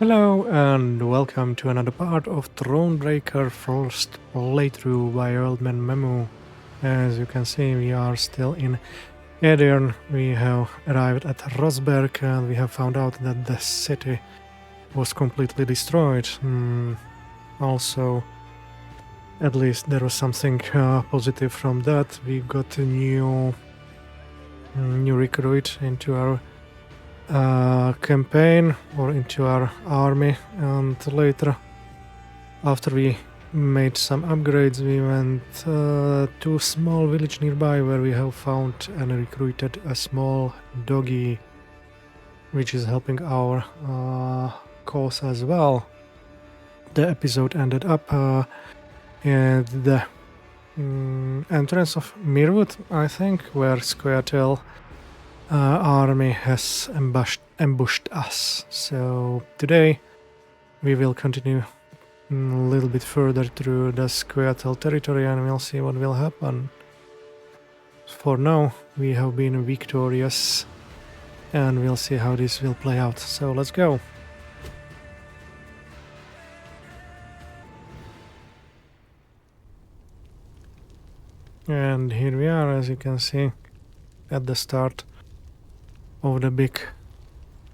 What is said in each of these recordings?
Hello and welcome to another part of Thronebreaker first playthrough by Oldman Memu. As you can see, we are still in Aedirn. We have arrived at Rosberg and we have found out that the city was completely destroyed. Also, at least there was something positive from that. We got a new recruit into our campaign or into our army, and later, after we made some upgrades, we went to a small village nearby where we have found and recruited a small doggy, which is helping our cause as well. The episode ended up at the entrance of Mirwood, I think, where Squirtle army has ambushed us. So today we will continue a little bit further through the Squirtle territory and we'll see what will happen. For now we have been victorious and we'll see how this will play out. So let's go. And here we are, as you can see, at the start of the big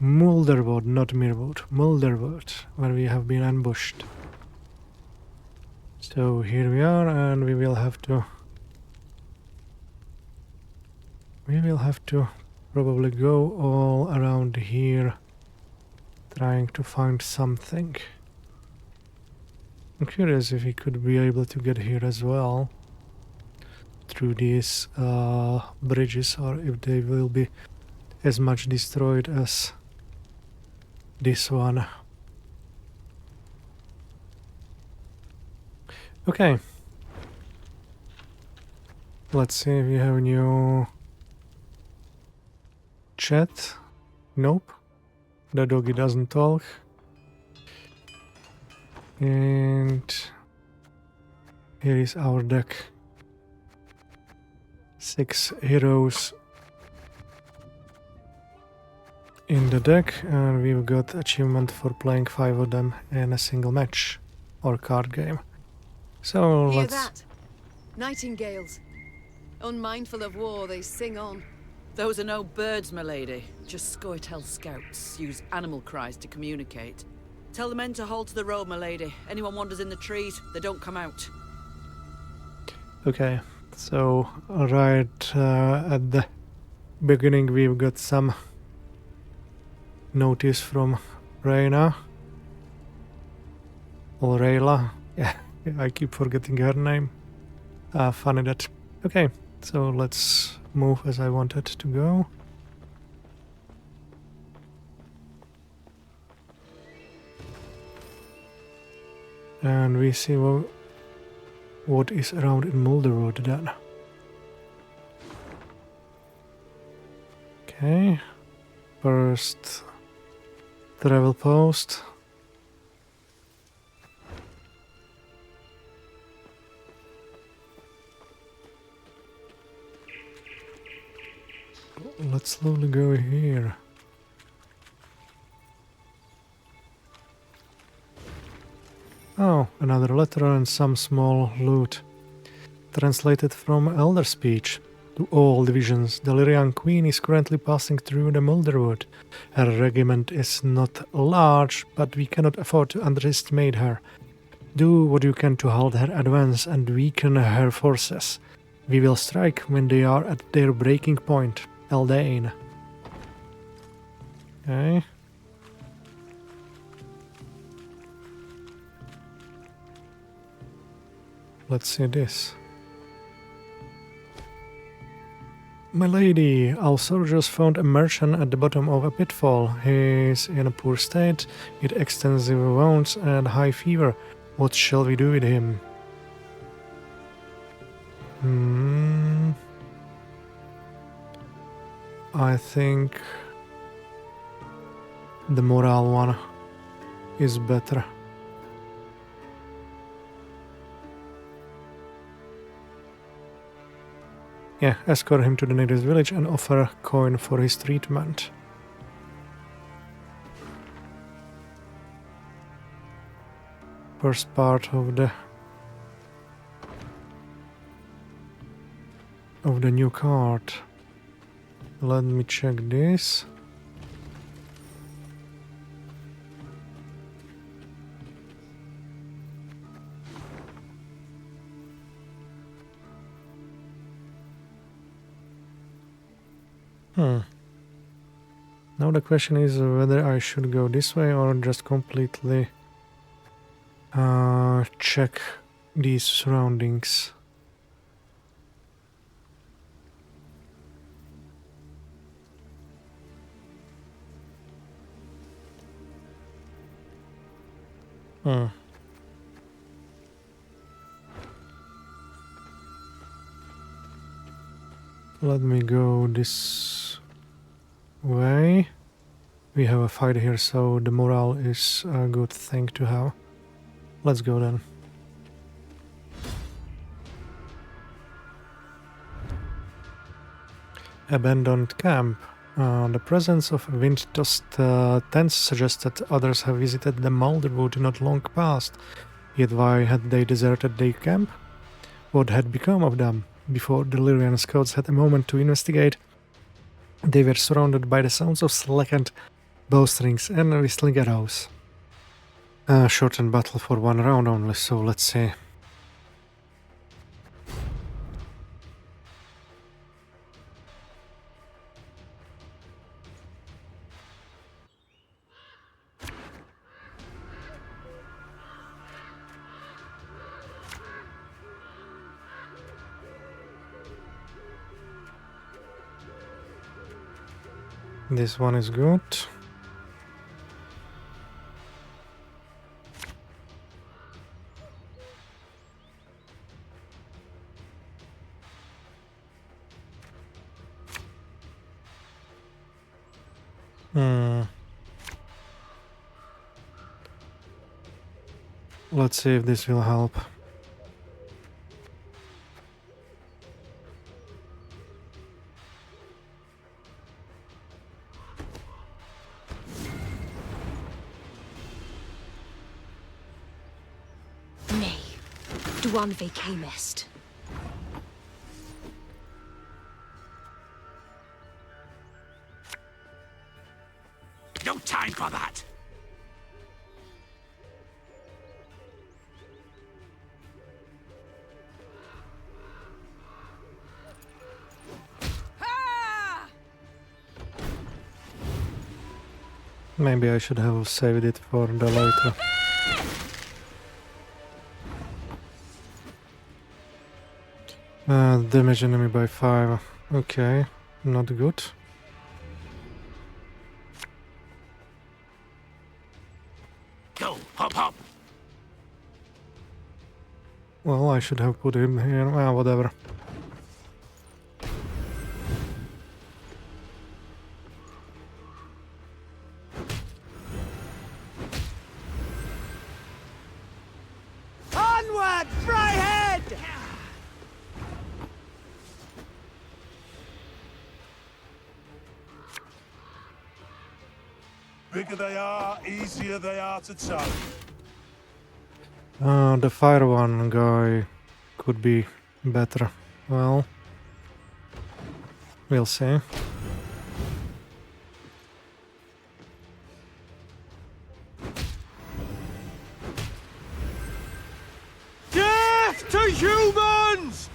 Mulderwood, not Mirwood, Mulderwood, where we have been ambushed. So here we are, and we will have to probably go all around here, trying to find something. I'm curious if we could be able to get here as well through these bridges, or if they will be as much destroyed as this one. Okay. Let's see if we have a new chat. Nope. The doggy doesn't talk. And here is our deck. 6 heroes in the deck, and we've got achievement for playing 5 of them in a single match or card game. So Hear let's... that? Nightingales. Unmindful of war, they sing on. Those are no birds, my lady. Just Scoia'tael scouts use animal cries to communicate. Tell the men to hold to the road, my lady. Anyone wanders in the trees, they don't come out. Okay, so right at the beginning we've got some notice from Reyna. Or Rayla. Yeah, I keep forgetting her name. Funny that. Okay, so let's move as I wanted to go. And we see what is around in Mulderwood then. Okay, first travel post. Let's slowly go here. Oh, another letter and some small loot. Translated from Elder Speech. To all divisions, the Lyrian Queen is currently passing through the Mulderwood. Her regiment is not large, but we cannot afford to underestimate her. Do what you can to halt her advance and weaken her forces. We will strike when they are at their breaking point. Aedirn. Okay. Let's see this. My lady, our soldiers found a merchant at the bottom of a pitfall. He is in a poor state, with extensive wounds and high fever. What shall we do with him? I think the morale one is better. Yeah, escort him to the nearest village and offer a coin for his treatment. first part of the new card. Let me check this. Now the question is whether I should go this way or just completely check these surroundings. Let me go this way. We have a fight here, so the morale is a good thing to have. Let's go then. Abandoned camp. The presence of wind-tossed tents suggests that others have visited the Malderwood not long past. Yet why had they deserted their camp? What had become of them? Before the Lyrian scouts had a moment to investigate, they were surrounded by the sounds of slackened bowstrings and whistling arrows. Shortened battle for one round only, so let's see. This one is good. Let's see if this will help. Nay, Dwan ve camest. No time for that! Maybe I should have saved it for the later. Damage enemy by 5. Okay, not good. Go, hop, hop! Well, I should have put him here. Whatever. Onward! Fry head! Bigger they are, easier they are to tow. The fire one guy could be better. Well, we'll see. Death to humans!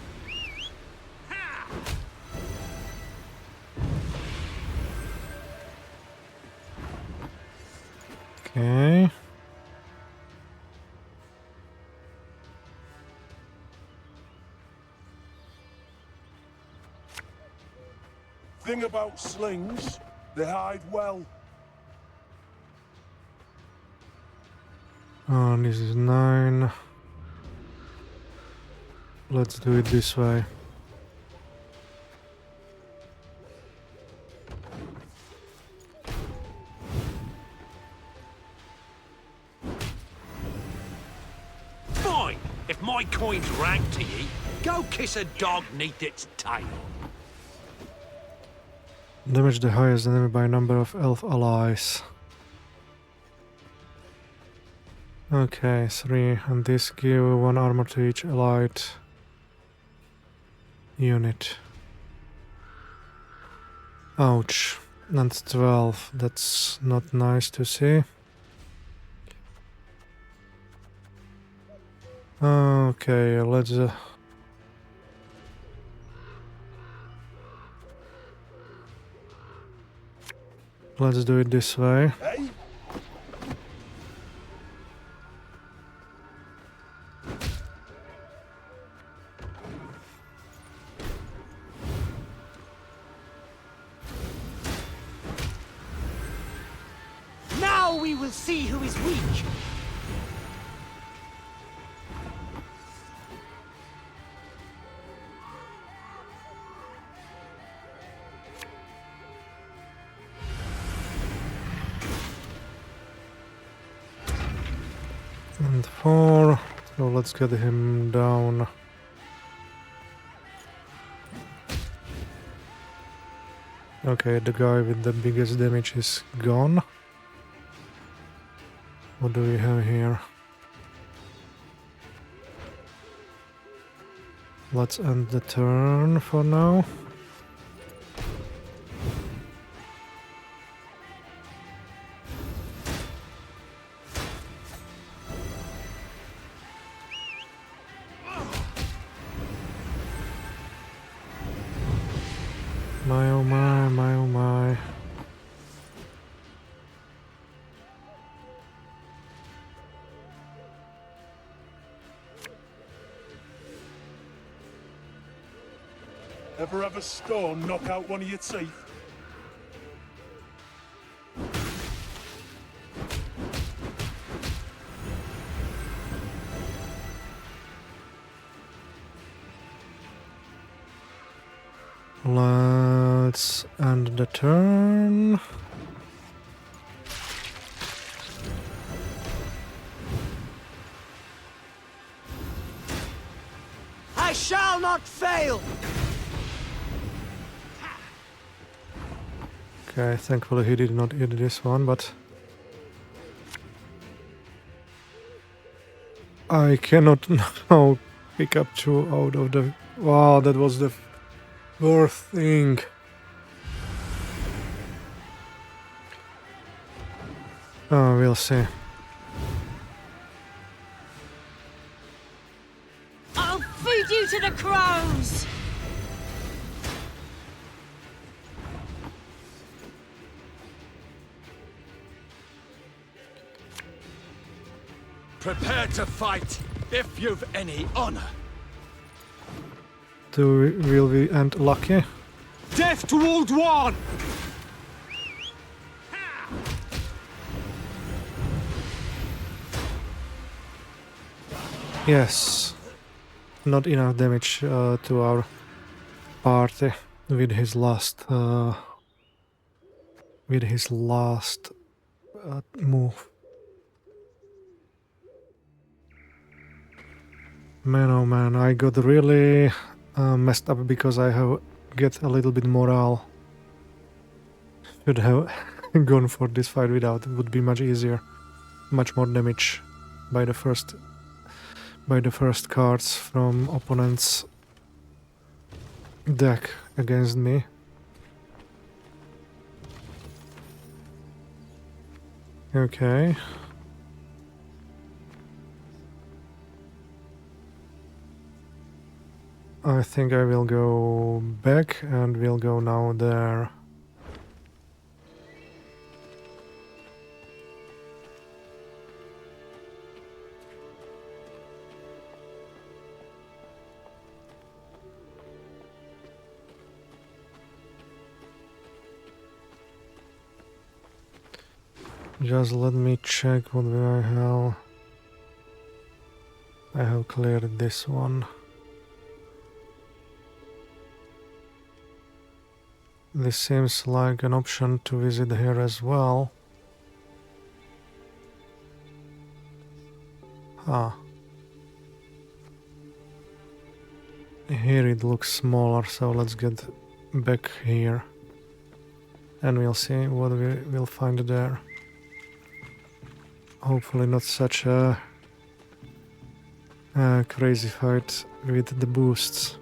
Okay. Thing about slings, they hide well. This is 9. Let's do it this way. Fine! If my coin's ranked to ye, go kiss a dog neath its tail. Damage the highest enemy by number of elf allies. Okay, 3, and this give 1 armor to each allied unit. Ouch. And 12, that's not nice to see. Okay, let's do it this way. Hey? Now we will see who is weak. And 4, so let's get him down. Okay, the guy with the biggest damage is gone. What do we have here? Let's end the turn for now. My oh my, my oh my. Ever have a stone knock out one of your teeth? Let's end the turn. I shall not fail. Okay, thankfully he did not eat this one, but I cannot now pick up 2 out of the... Wow, that was the worst thing. Oh, we'll see. I'll feed you to the crows! Prepare to fight if you've any honor. Will we end lucky? Death to Old One! Yes. Not enough damage to our party with his last move. Man, oh man, I got really messed up because I have get a little bit morale. Should have gone for this fight without. It would be much easier, much more damage by the first cards from opponent's deck against me. Okay. I think I will go back and we'll go now there. Just let me check what I have. I have cleared this one. This seems like an option to visit here as well. Ah. Here it looks smaller, so let's get back here. And we'll see what we will find there. hopefully not such a crazy fight with the boosts.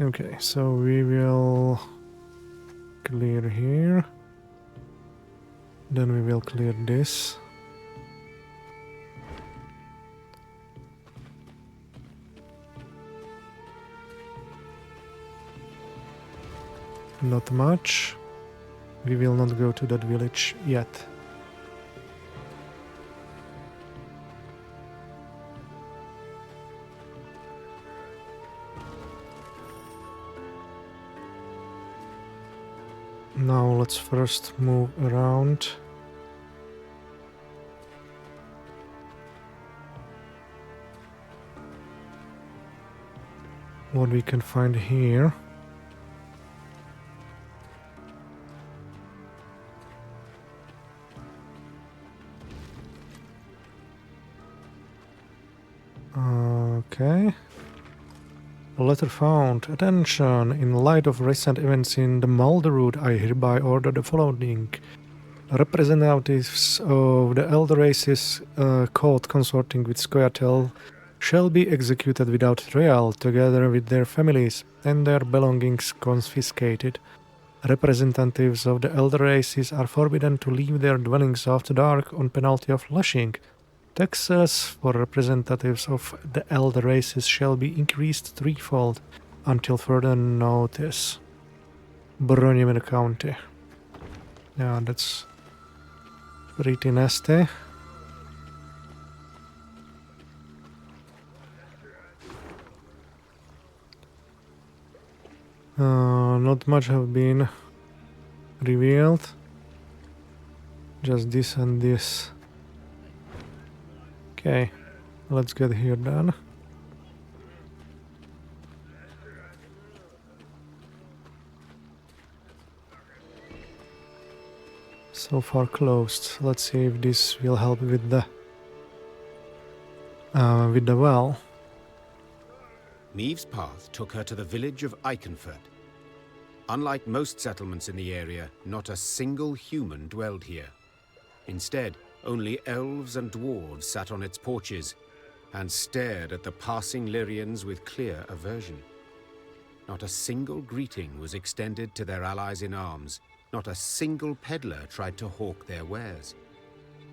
Okay, so we will clear here. Then we will clear this. Not much. We will not go to that village yet. Now let's first move around. What we can find here. Okay. A letter found. Attention! In light of recent events in the Malderwood, I hereby order the following. Representatives of the elder races caught consorting with Scoia'tael shall be executed without trial, together with their families, and their belongings confiscated. Representatives of the elder races are forbidden to leave their dwellings after dark on penalty of lashing. Taxes for representatives of the elder races shall be increased threefold until further notice. Broniman County. Yeah, that's pretty nasty. Not much have been revealed. Just this and this. Okay, let's get here done. So far closed. Let's see if this will help with the well. Maeve's path took her to the village of Eichenfurt. Unlike most settlements in the area, not a single human dwelled here. Instead, only elves and dwarves sat on its porches and stared at the passing Lyrians with clear aversion. Not a single greeting was extended to their allies in arms. Not a single peddler tried to hawk their wares.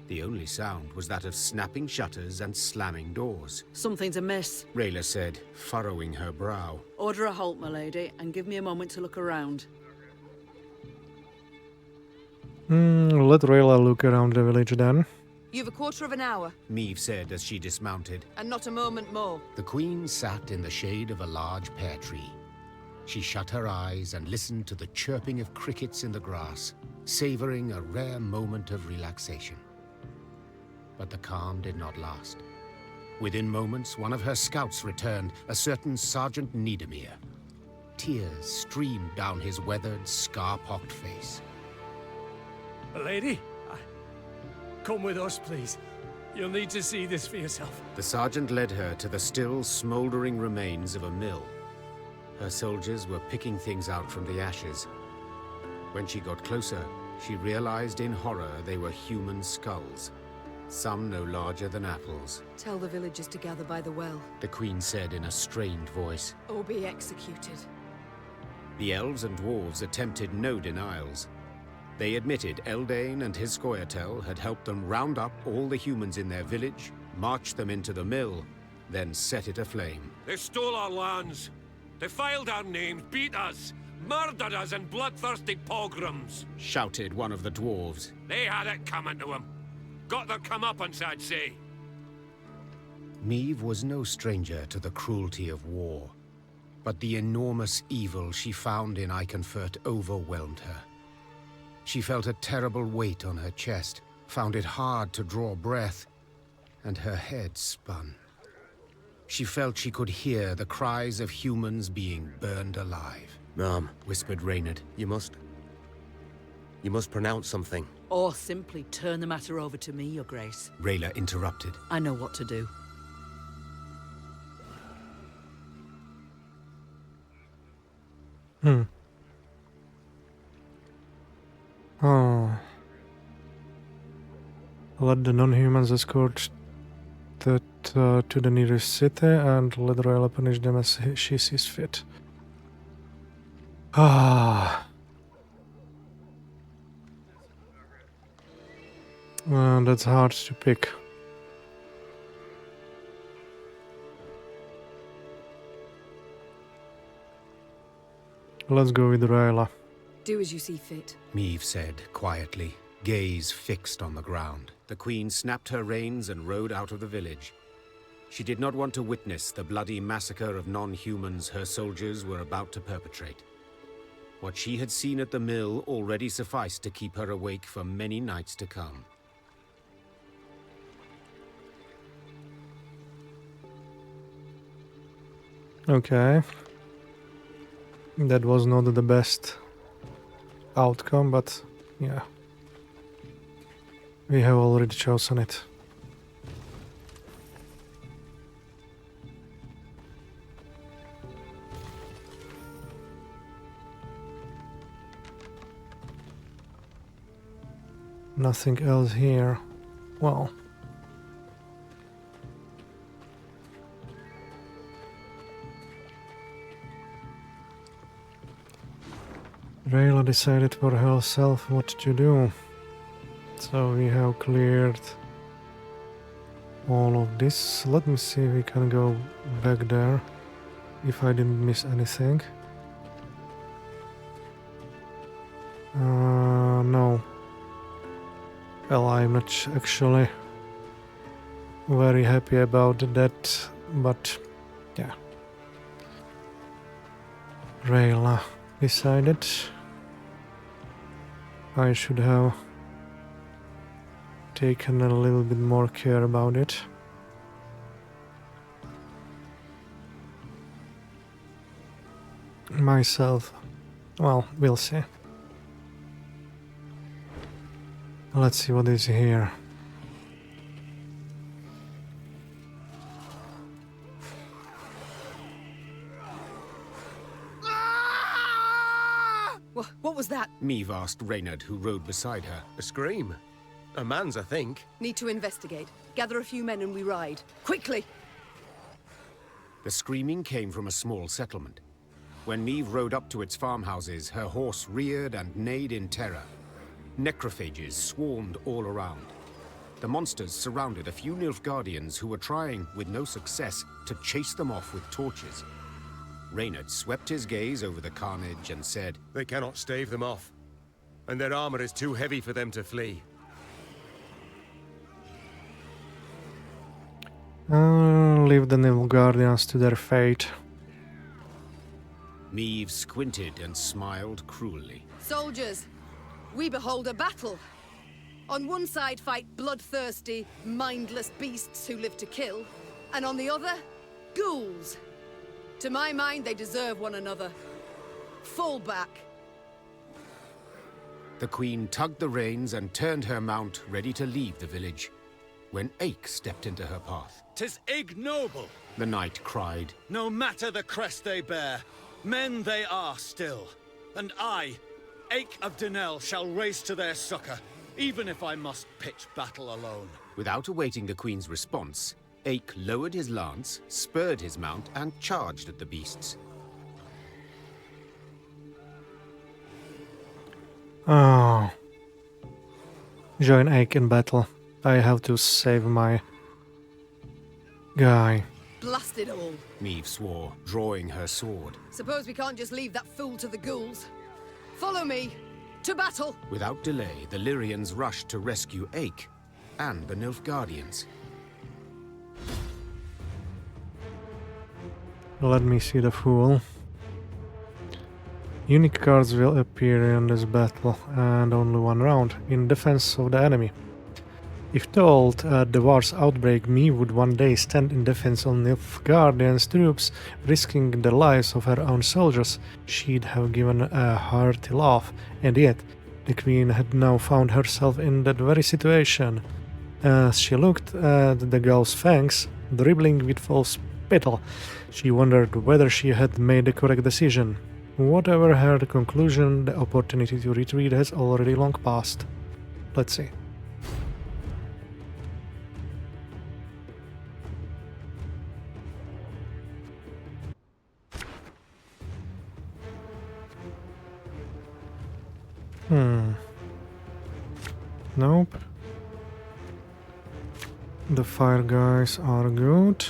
The only sound was that of snapping shutters and slamming doors. Something's amiss. Rayla said, furrowing her brow. Order a halt, my lady, and give me a moment to look around. Let Rayla look around the village then. You've a quarter of an hour, Maeve said as she dismounted. and not a moment more. The Queen sat in the shade of a large pear tree. She shut her eyes and listened to the chirping of crickets in the grass, savoring a rare moment of relaxation. But the calm did not last. Within moments, one of her scouts returned, a certain Sergeant Niedermere. Tears streamed down his weathered, scar-pocked face. Lady, come with us, please. You'll need to see this for yourself. The sergeant led her to the still, smouldering remains of a mill. Her soldiers were picking things out from the ashes. When she got closer, she realized in horror they were human skulls. Some no larger than apples. Tell the villagers to gather by the well, The Queen said in a strained voice. or be executed. The elves and dwarves attempted no denials. They admitted Eldain and his Scoia'tael had helped them round up all the humans in their village, march them into the mill, then set it aflame. They stole our lands. They filed our names, beat us, murdered us in bloodthirsty pogroms. Shouted one of the dwarves. They had it coming to them. Got their comeuppance, I'd say. Maeve was no stranger to the cruelty of war, but the enormous evil she found in Eichenfurt overwhelmed her. She felt a terrible weight on her chest, found it hard to draw breath, and her head spun. She felt she could hear the cries of humans being burned alive. Ma'am, Whispered Reynard. you must pronounce something. Or simply turn the matter over to me, Your Grace. Rayla interrupted. I know what to do. Oh, Let the non-humans escort that to the nearest city and let Rayla punish them as she sees fit. Ah. That's hard to pick. Let's go with Rayla. Do as you see fit. Meve said quietly, gaze fixed on the ground. The queen snapped her reins and rode out of the village. She did not want to witness the bloody massacre of non-humans her soldiers were about to perpetrate. What she had seen at the mill already sufficed to keep her awake for many nights to come. Okay. That was not the best outcome, but yeah. We have already chosen it. Nothing else here. Well. Rayla decided for herself what to do. So we have cleared all of this. Let me see if we can go back there, if I didn't miss anything. No. Well, I'm not actually very happy about that, but yeah. Rayla decided I should have taken a little bit more care about it. Myself, well, we'll see. Let's see what is here. What was that? Meve asked Reynard, who rode beside her. A scream. A man's, I think. Need to investigate. Gather a few men and we ride. Quickly! The screaming came from a small settlement. When Meve rode up to its farmhouses, her horse reared and neighed in terror. Necrophages swarmed all around. The monsters surrounded a few Nilfgaardians who were trying, with no success, to chase them off with torches. Reynard swept his gaze over the carnage and said, They cannot stave them off, and their armor is too heavy for them to flee. Leave the Nilfgaardians to their fate. Meve squinted and smiled cruelly. Soldiers, we behold a battle. On one side fight bloodthirsty, mindless beasts who live to kill, and on the other, ghouls. To my mind, they deserve one another. Fall back. The queen tugged the reins and turned her mount, ready to leave the village, when Aik stepped into her path. 'Tis ignoble! The knight cried. No matter the crest they bear, men they are still. And I, Aik of Denel, shall race to their succor, even if I must pitch battle alone. Without awaiting the queen's response, Aik lowered his lance, spurred his mount, and charged at the beasts. Oh. Join Aik in battle. I have to save my guy. Blast it all. Meve swore, drawing her sword. Suppose we can't just leave that fool to the ghouls. Follow me. To battle. Without delay, the Lyrians rushed to rescue Aik and the Nilfgaardians. Let me see the fool. Unique cards will appear in this battle, and only one round, in defense of the enemy. If told at the war's outbreak Meve would one day stand in defense of Nilfgaardian's troops, risking the lives of her own soldiers, she'd have given a hearty laugh, and yet the queen had now found herself in that very situation. As she looked at the girl's fangs, dribbling with false spittle, she wondered whether she had made the correct decision. Whatever her conclusion, the opportunity to retreat has already long passed. Let's see. Nope. The fire guys are good.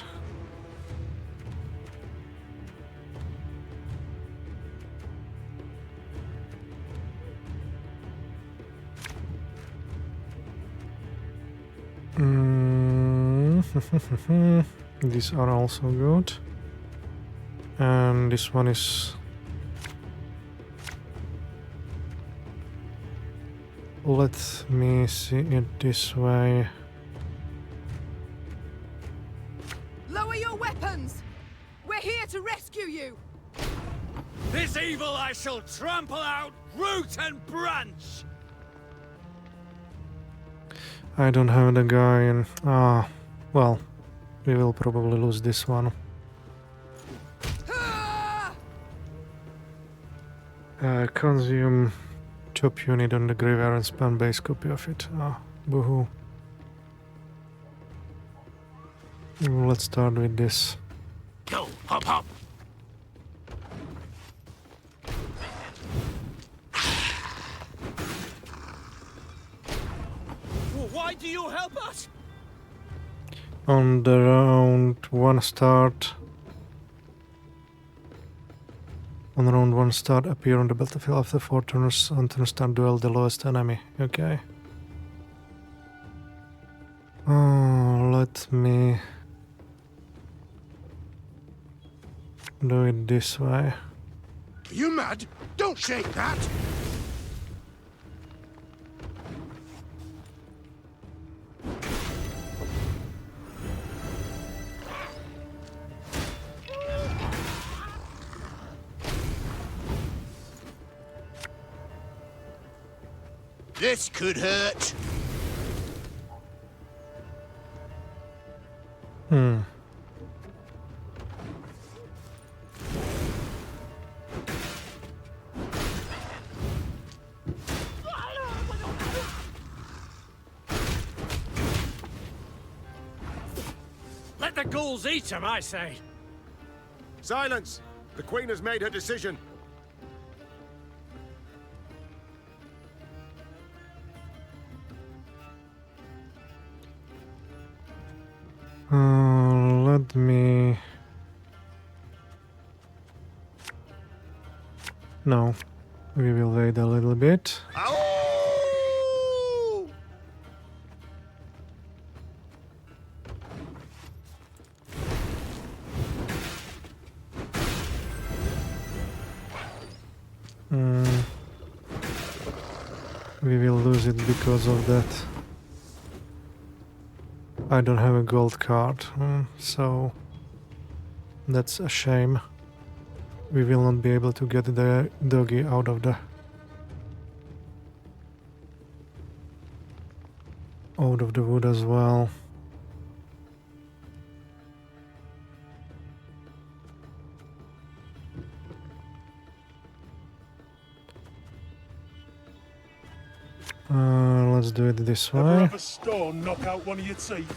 These are also good. And this one is... Let me see it this way. Lower your weapons! We're here to rescue you! This evil I shall trample out, root and branch! I don't have the guy in... well, we will probably lose this one. Consume top unit on the graveyard and spam base copy of it. Boohoo. Let's start with this. Go, hop, hop. Why do you help us? On the round 1 start. On round 1 start, appear on the battlefield after 4 turns. On turn start, duel the lowest enemy. Okay. Let me do it this way. Are you mad? Don't shake that! This could hurt. Let the ghouls eat him, I say. Silence! The Queen has made her decision. Let me... No, we will wait a little bit. Ow! We will lose it because of that. I don't have a gold card, so that's a shame. We will not be able to get the doggy out of the wood as well. Let's do it this Ever way. have a stone knock out one of your teeth?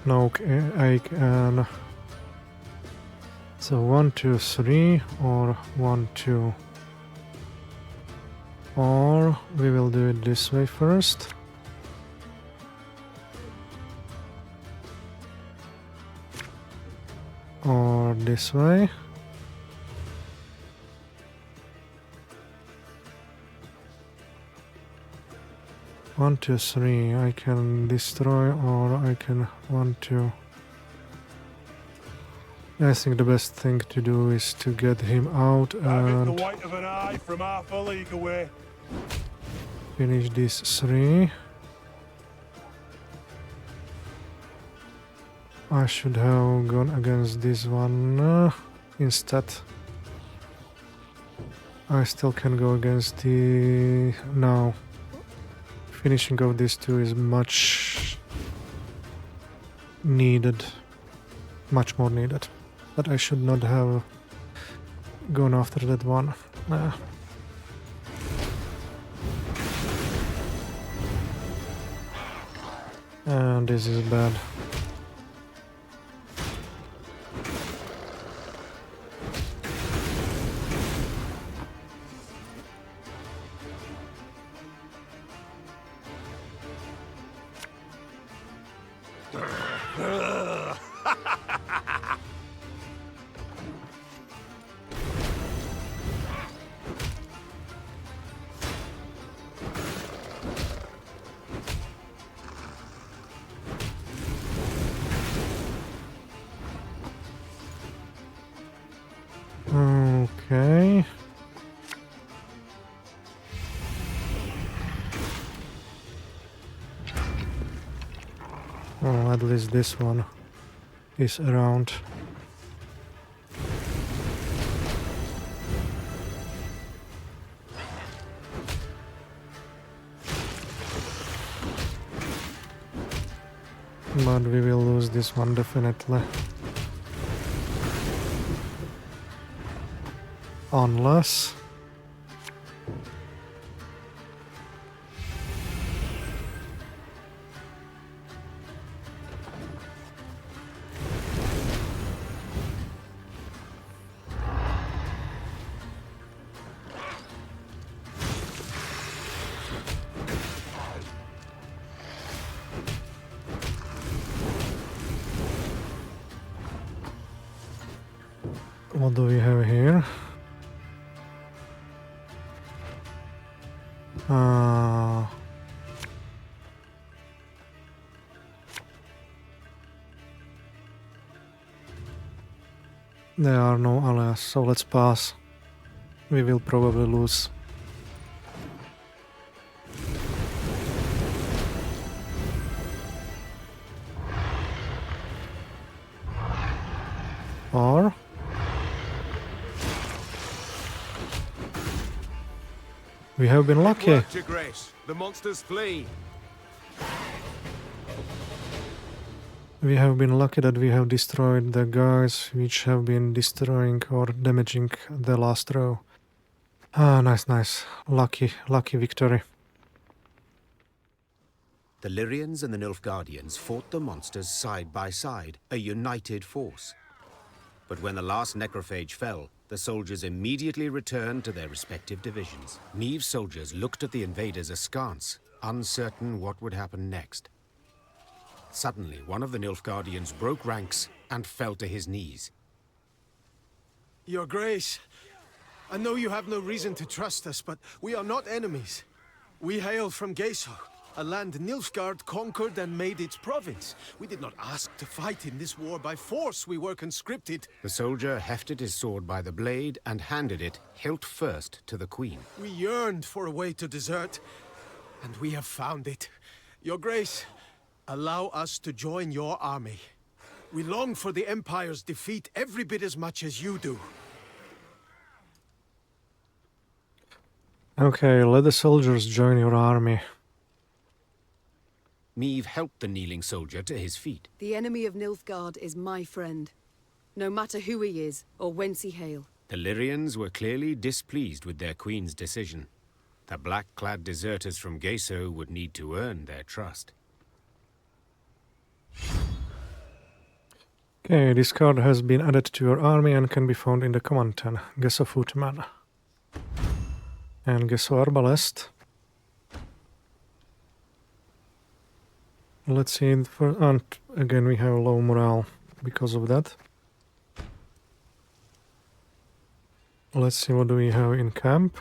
No, I can. So 1, 2, 3, or 1, 2. Or we will do it this way first. Or this way. One, two, three. I can destroy, or I can 1, 2. I think the best thing to do is to get him out I've hit the and white of an eye from half a league away. finish these 3. I should have gone against this one instead. I still can go against the... No. Finishing of these 2 is much needed. Much more needed. But I should not have gone after that one. Nah. And this is bad. Okay. Well, at least this one is around. But we will lose this one definitely. Unless... What do we have here? There are no allies, so let's pass. We will probably lose. Or... we have been lucky. Work, Your Grace. The monsters flee. We have been lucky that we have destroyed the guys which have been destroying or damaging the last row. Ah, nice, nice. Lucky victory. The Lyrians and the Nilfgaardians fought the monsters side by side, a united force. But when the last necrophage fell, the soldiers immediately returned to their respective divisions. Neve's soldiers looked at the invaders askance, uncertain what would happen next. Suddenly, one of the Nilfgaardians broke ranks and fell to his knees. Your Grace, I know you have no reason to trust us, but we are not enemies. We hail from Gascon, a land Nilfgaard conquered and made its province. We did not ask to fight in this war by force, we were conscripted. The soldier hefted his sword by the blade and handed it, hilt first, to the queen. We yearned for a way to desert, and we have found it. Your Grace, allow us to join your army. We long for the Empire's defeat every bit as much as you do. Okay, let the soldiers join your army. Meve helped the kneeling soldier to his feet. The enemy of Nilfgaard is my friend, no matter who he is or whence he hail. The Lyrians were clearly displeased with their queen's decision. The black-clad deserters from Geso would need to earn their trust. Okay, this card has been added to your army and can be found in the command tent. Geso Footman. And Geso Arbalest. Let's see, and again we have low morale because of that. Let's see what do we have in camp.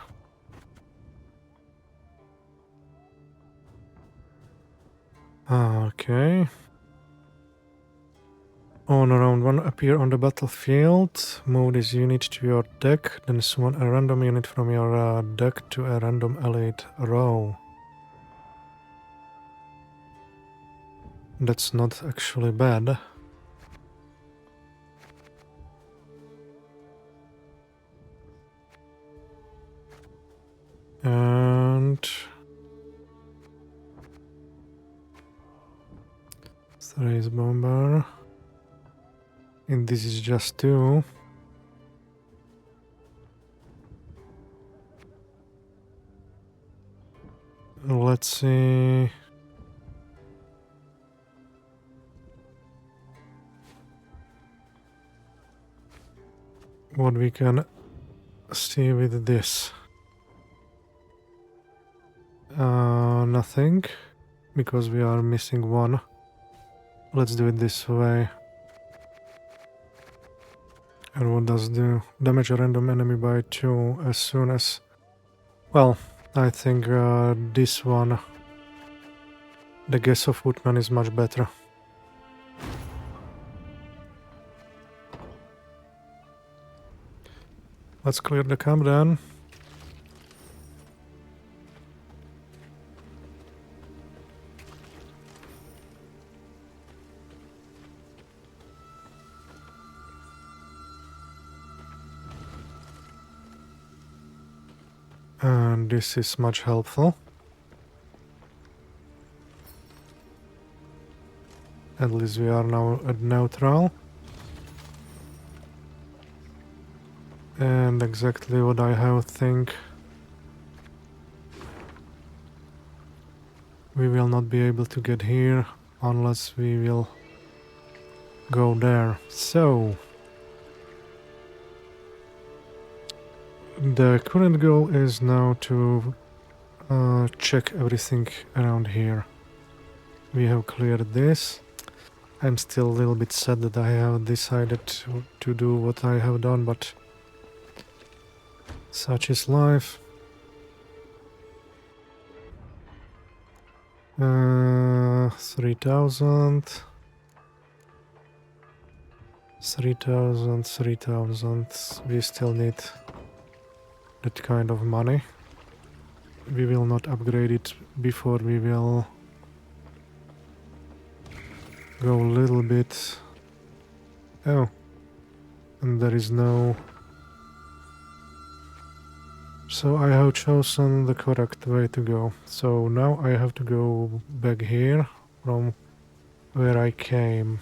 Okay. On round 1, appear on the battlefield, move this unit to your deck, then summon a random unit from your deck to a random allied row. That's not actually bad. And Raise bomber. And this is just 2. Let's see. What we can see with this. Nothing, because we are missing 1. Let's do it this way. And what does do? Damage a random enemy by 2 as soon as... Well, I think this one, the Guess of Woodman, is much better. Let's clear the camp then. And this is much helpful. At least we are now at neutral. And exactly what I have think. We will not be able to get here unless we will go there. So the current goal is now to check everything around here. We have cleared this. I'm still a little bit sad that I have decided to do what I have done, but such is life. 3,000. 3,000, 3,000. We still need that kind of money. We will not upgrade it before we will go a little bit. Oh, and there is no... So I have chosen the correct way to go. So now I have to go back here from where I came.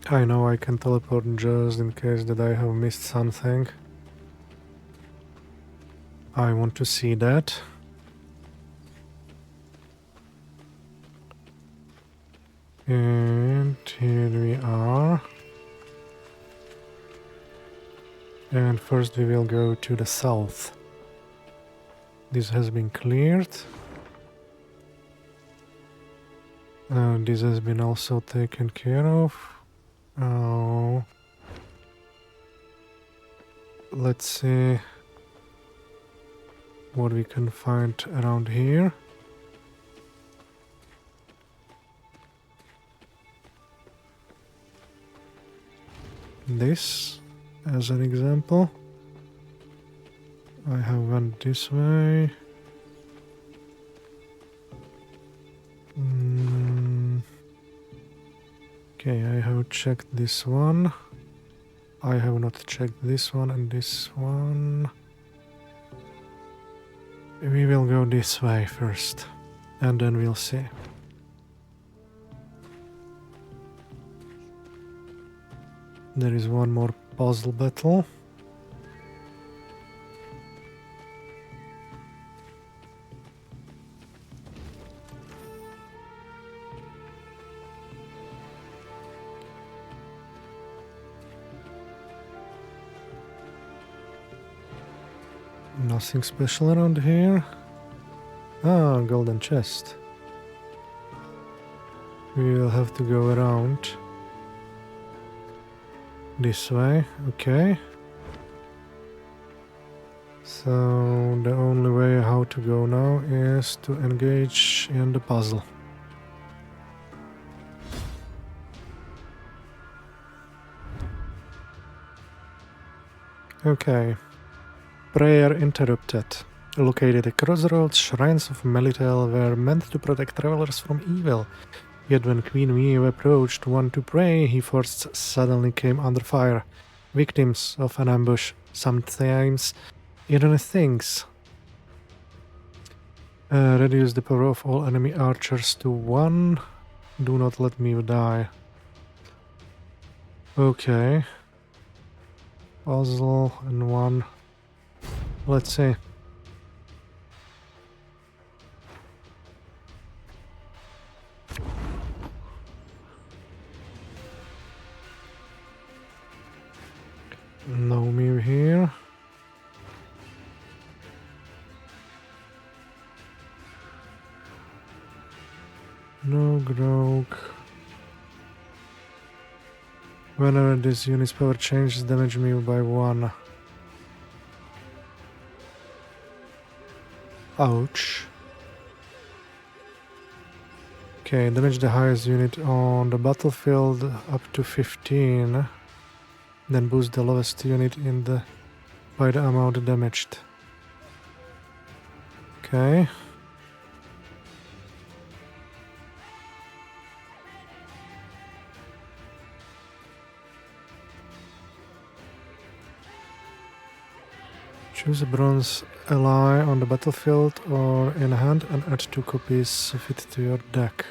I know I can teleport just in case that I have missed something. I want to see that. And here we are. And first we will go to the south. This has been cleared. This has been also taken care of. Oh. Let's see what we can find around here. This as an example. I have went this way. Okay, I have checked this one. I have not checked this one and this one. We will go this way first, and then we'll see. There is one more puzzle battle. Nothing special around here. Ah, golden chest. We will have to go around this way, okay. So the only way how to go now is to engage in the puzzle. Okay. Prayer interrupted. Located at crossroads, shrines of Melitele were meant to protect travelers from evil. Yet when Queen Mie approached one to pray, he first suddenly came under fire. Victims of an ambush, sometimes even things. Reduce the power of all enemy archers to 1. Do not let me die. Okay. Puzzle and 1. Let's see. No me here. No grog. Whenever this unit's power changes, damage me by 1. Ouch. Okay, damage the highest unit on the battlefield up to 15. Then boost the lowest unit in the by the amount damaged. Okay. Choose a bronze ally on the battlefield or in hand and add 2 copies of it to your deck.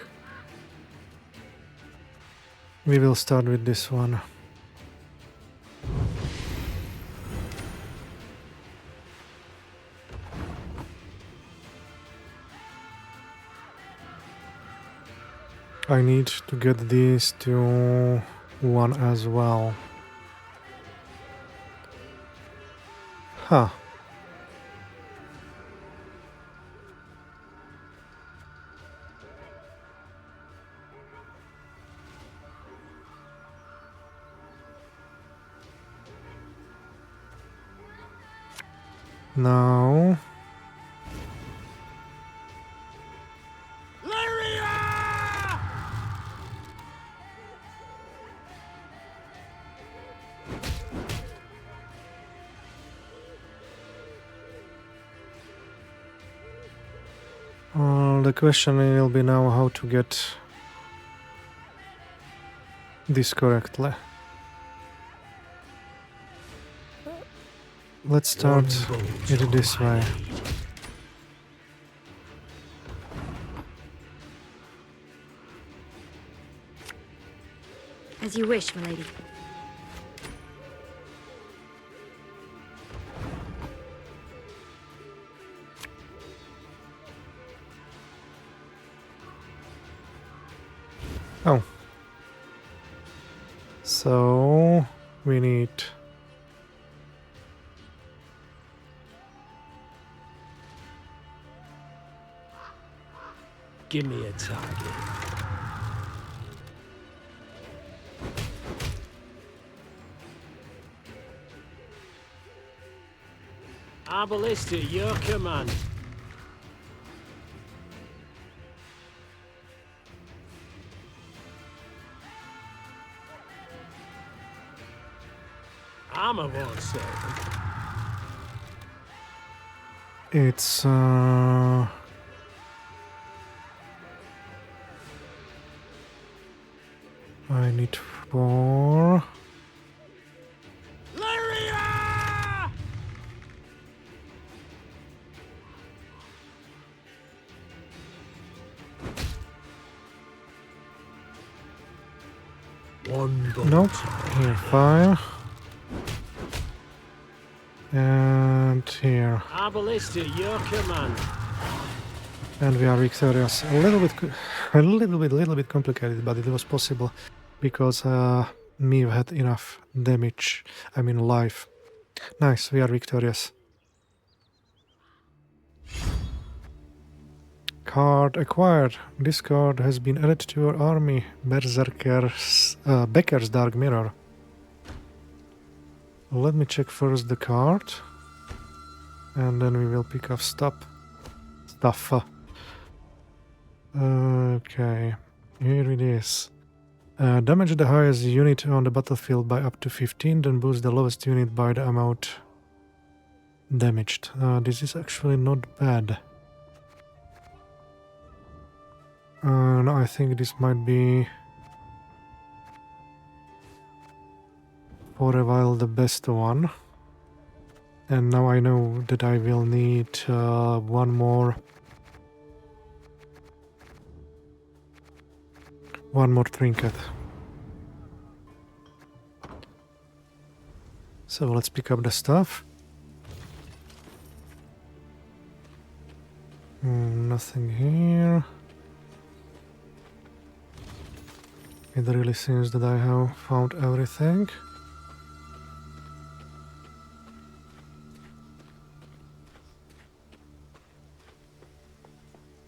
We will start with this one. I need to get these to 1 as well. Huh. Now the question will be now how to get this correctly. Let's start it this way. As you wish, milady. Oh. So we need give me a target. Our ballista, your command. Armor won't save them. it's I need 4. Nope. Here 5. And here. Our ballista, your command. And we are victorious. A little bit complicated, but it was possible because Mew had enough damage. I mean life. Nice, we are victorious. Card acquired. This card has been added to your army. Becker's Dark Mirror. Let me check first the card. And then we will pick up stuff. Okay, here it is. Damage the highest unit on the battlefield by up to 15, then boost the lowest unit by the amount damaged. This is actually not bad. No, I think this might be for a while the best one. And now I know that I will need one more One more trinket. So let's pick up the stuff. Nothing here. It really seems that I have found everything.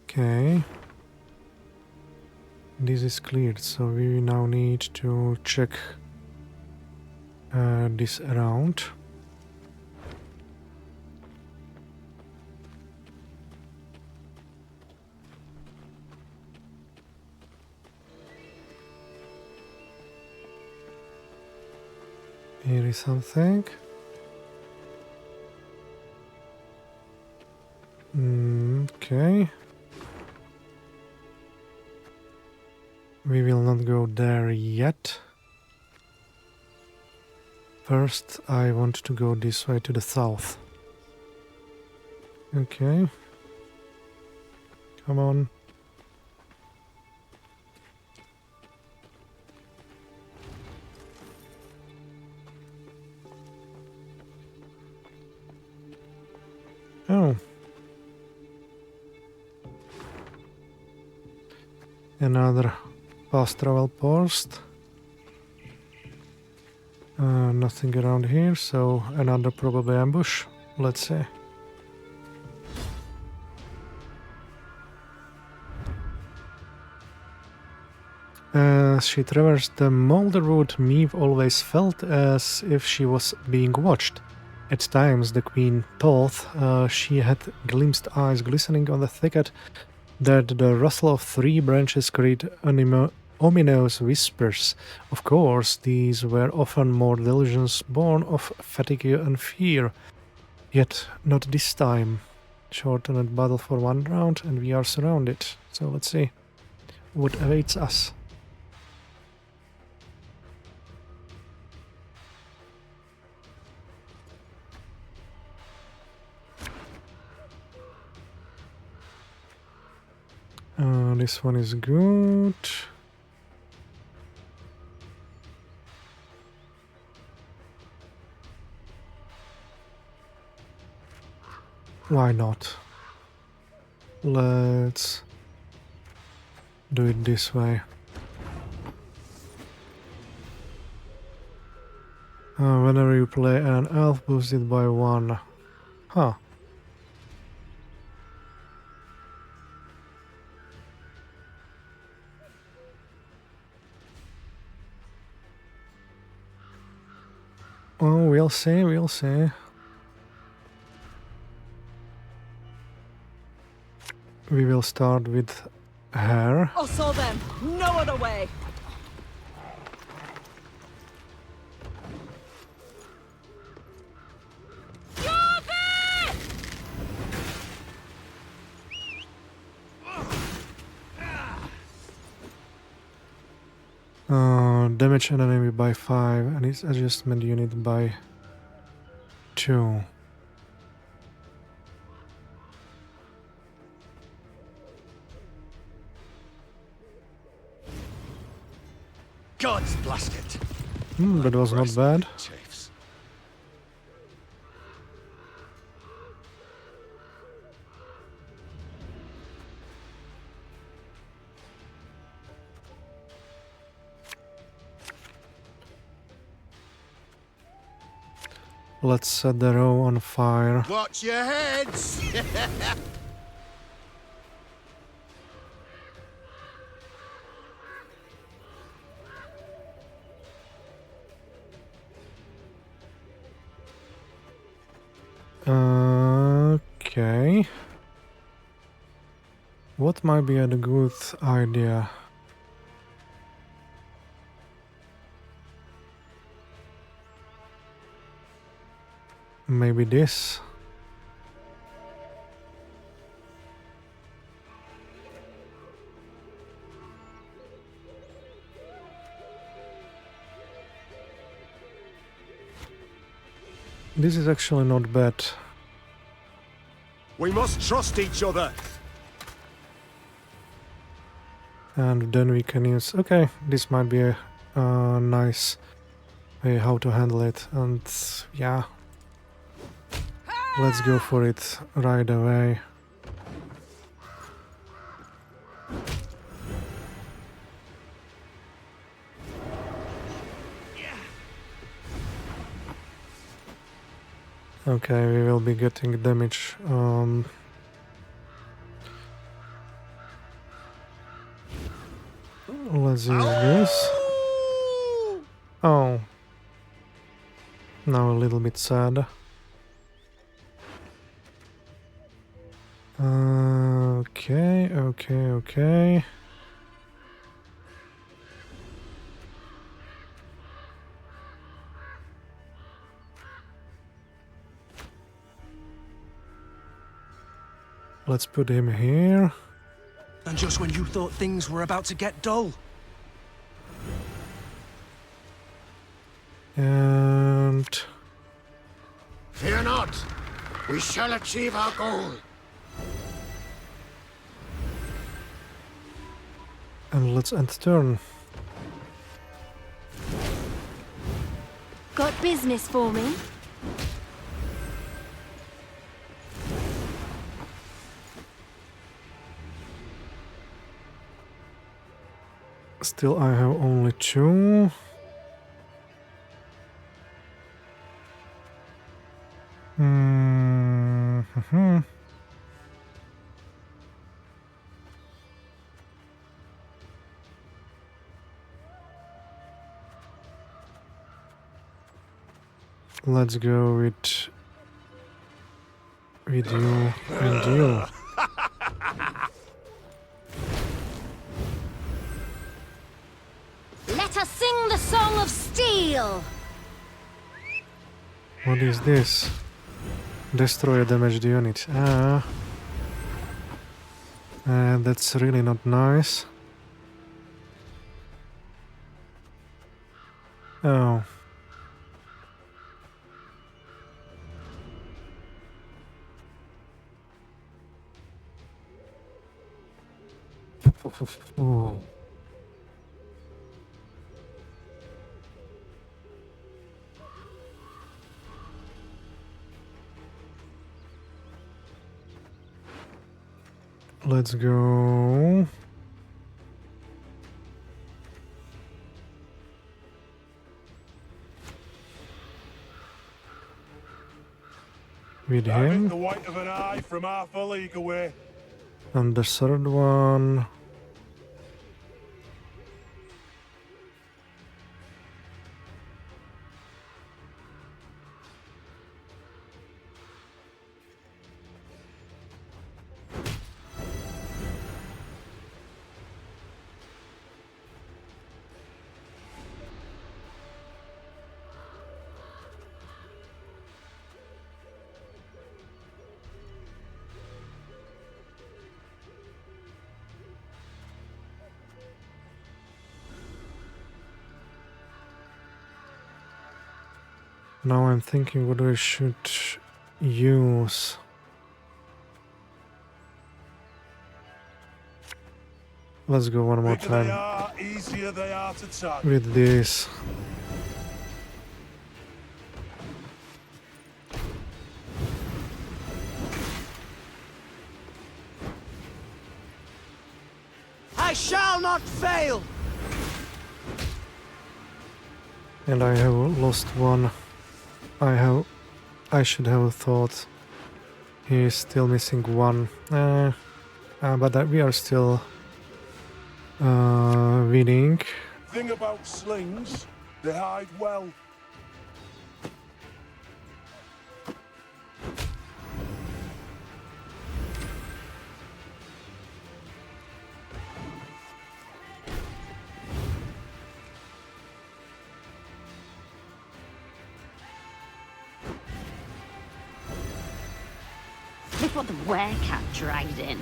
Okay. This is cleared, so we now need to check this around. Here is something. Okay. We will not go there yet. First, I want to go this way to the south. Okay. Come on. Oh. Another fast travel post. Nothing around here, so another probably ambush. Let's see. As she traversed the Moulderwood, Meave always felt as if she was being watched. At times, the Queen thought she had glimpsed eyes glistening on the thicket, that the rustle of 3 branches carried ominous whispers. Of course, these were often more delusions born of fatigue and fear. Yet not this time. Shortened battle for 1 round and we are surrounded. So let's see what awaits us. This one is good. Why not? Let's do it this way. Whenever you play an elf, boosted by 1. Huh. Oh, we'll see, we'll see. We will start with her. I saw them. No other way. Damage an enemy by 5 and its adjustment unit by 2. God's blast it. That was not bad. Chafes. Let's set the row on fire. Watch your heads! Okay. What might be a good idea? Maybe this? This is actually not bad. We must trust each other. And then we can use... Okay, this might be a nice way how to handle it. And yeah, let's go for it right away. Okay, we will be getting damage. Let's use this. Oh. Now a little bit sad. Okay. Let's put him here. And just when you thought things were about to get dull. And... Fear not! We shall achieve our goal! And let's end turn. Got business for me? Still, I have only 2. Let's go with you and you. Let us sing the song of steel! What is this? Destroy a damaged unit. That's really not nice. Oh. Ooh. Let's go. With him. The white of an eye from half a league away. And the third one. Now I'm thinking what I should use. Let's go one more time Easier they are to tag. with this. I shall not fail! And I have lost one. I should have thought he is still missing one. But we are still winning. Thing about slings, they hide well. Look what the werecat dragged in.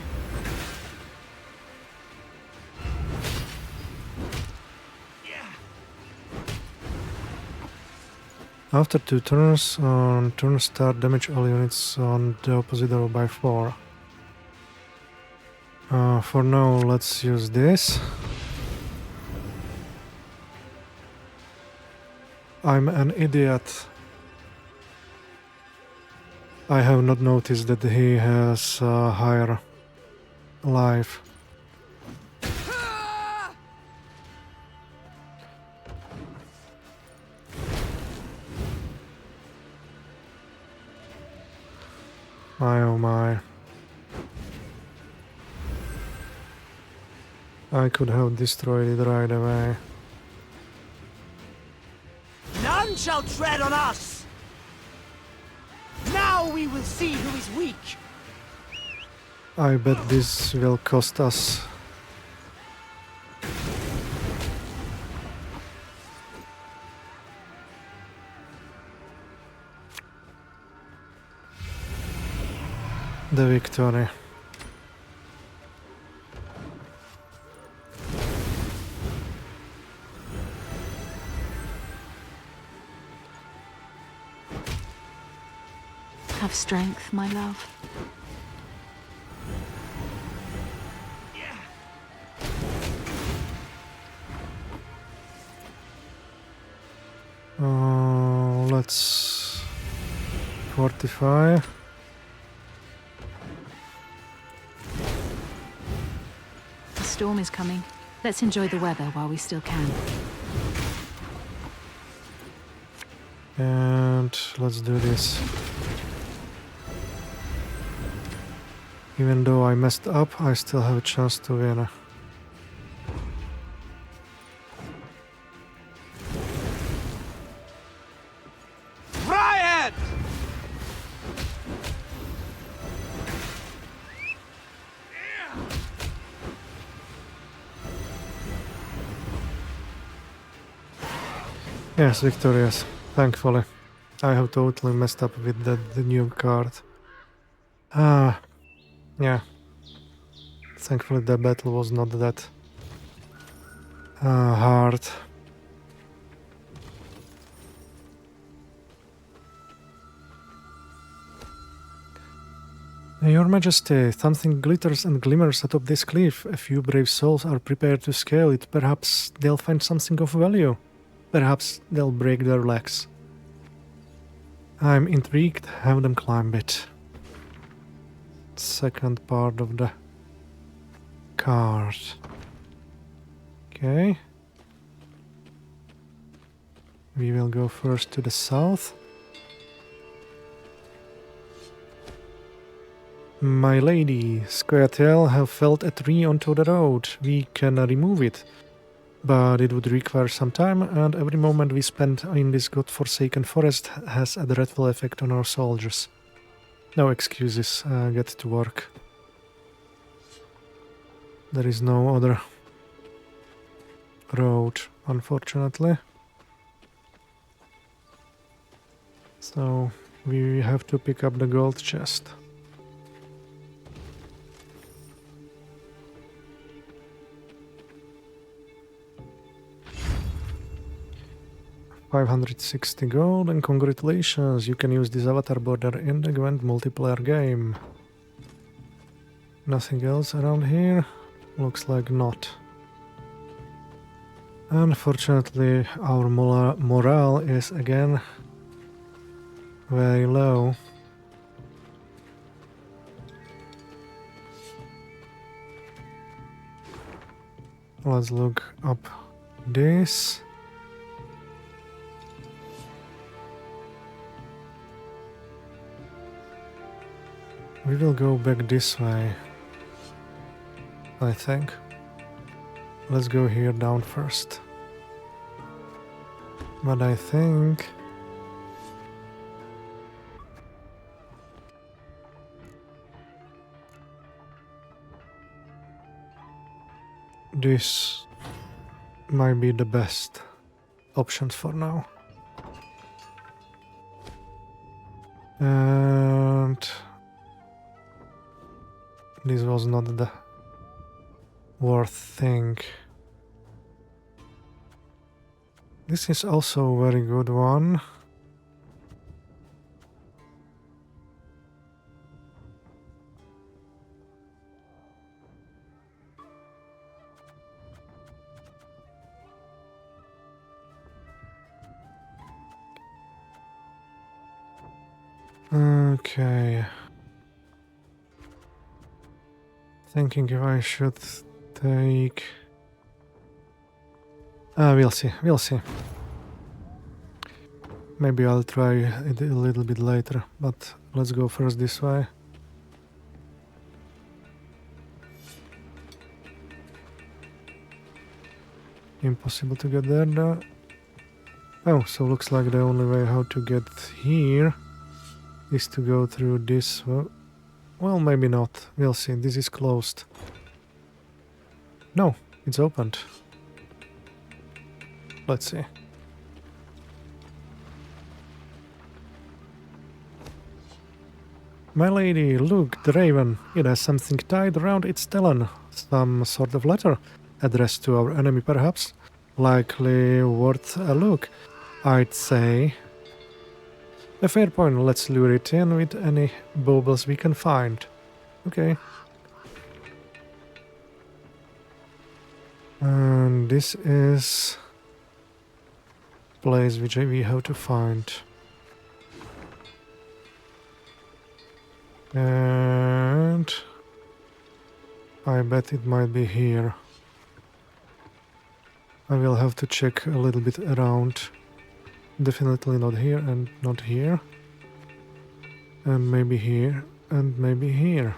After 2 turns, on turn start, damage all units on the opposite row by 4. For now, let's use this. I'm an idiot. I have not noticed that he has a higher life. My oh my. I could have destroyed it right away. None shall tread on us! Now we will see who is weak! I bet this will cost us. The victory. Have strength, my love. Let's fortify. The storm is coming. Let's enjoy the weather while we still can. And let's do this. Even though I messed up, I still have a chance to win. Riot! Yes, victorious. Thankfully. I have totally messed up with the new card. Yeah. Thankfully the battle was not that hard. Your Majesty, something glitters and glimmers atop this cliff. A few brave souls are prepared to scale it. Perhaps they'll find something of value. Perhaps they'll break their legs. I'm intrigued. Have them climb it. Second part of the card. Okay. We will go first to the south. My lady, Squirtle have felled a tree onto the road. We can remove it, but it would require some time, and every moment we spend in this godforsaken forest has a dreadful effect on our soldiers. No excuses, get to work. There is no other road, unfortunately. So we have to pick up the gold chest. $560 gold, and congratulations, you can use this avatar border in the Gwent multiplayer game. Nothing else around here? Looks like not. Unfortunately, our morale is again very low. Let's look up this. We will go back this way, I think. Let's go here down first. But I think this might be the best options for now. And this was not the worth thing. This is also a very good one. Okay. Thinking if I should take... we'll see, we'll see. Maybe I'll try it a little bit later, but let's go first this way. Impossible to get there though. Oh, so looks like the only way how to get here is to go through this. Well, maybe not. We'll see. This is closed. No, it's opened. Let's see. My lady, look, the raven. It has something tied around its talon. Some sort of letter. Addressed to our enemy, perhaps. Likely worth a look, I'd say. A fair point. Let's lure it in with any baubles we can find. Okay. And this is place which we have to find. And I bet it might be here. I will have to check a little bit around. Definitely not here and not here. And maybe here and maybe here.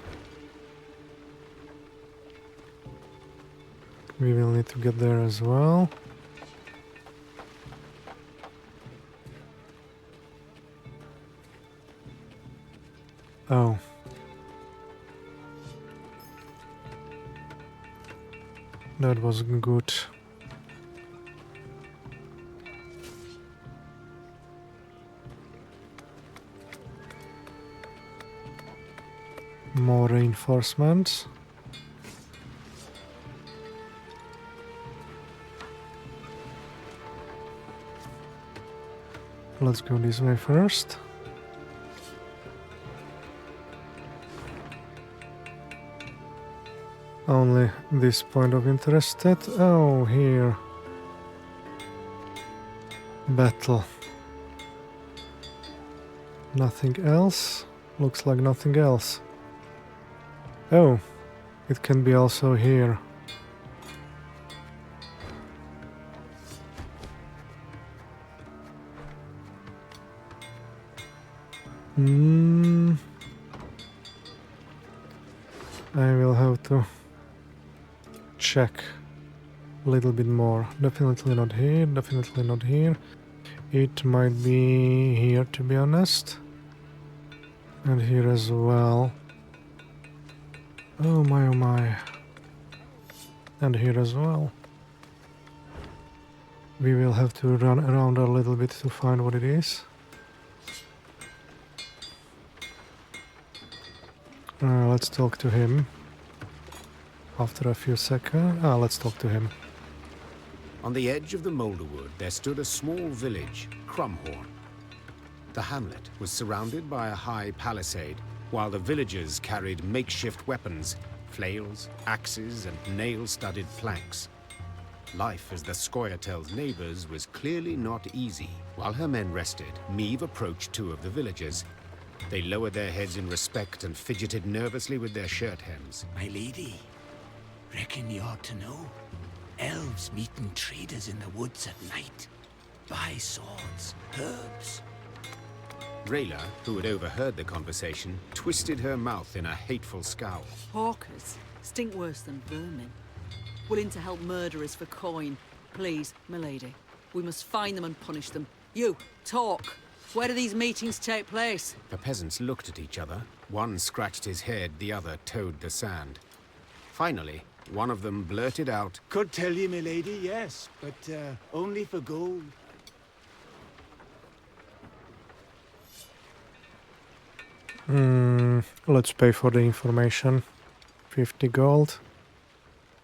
We will need to get there as well. Oh. That was good. More reinforcements. Let's go this way first. Only this point of interest. Oh, here. Battle. Nothing else. Looks like nothing else. Oh, it can be also here. I will have to check a little bit more. Definitely not here, definitely not here. It might be here, to be honest. And here as well. Oh my, oh my. And here as well. We will have to run around a little bit to find what it is. Let's talk to him. After a few seconds. Let's talk to him. On the edge of the Moulderwood, there stood a small village, Crumhorn. The hamlet was surrounded by a high palisade, while the villagers carried makeshift weapons, flails, axes, and nail-studded planks. Life as the Scoia'tael's neighbors was clearly not easy. While her men rested, Meve approached two of the villagers. They lowered their heads in respect and fidgeted nervously with their shirt hems. My lady, reckon you ought to know. Elves meeting traders in the woods at night. Buy swords, herbs. Rayla, who had overheard the conversation, twisted her mouth in a hateful scowl. Hawkers stink worse than vermin. Willing to help murderers for coin. Please, milady. We must find them and punish them. You, talk. Where do these meetings take place? The peasants looked at each other. One scratched his head, the other toed the sand. Finally, one of them blurted out, Could tell you, my lady, yes, but only for gold. Let's pay for the information. 50 gold.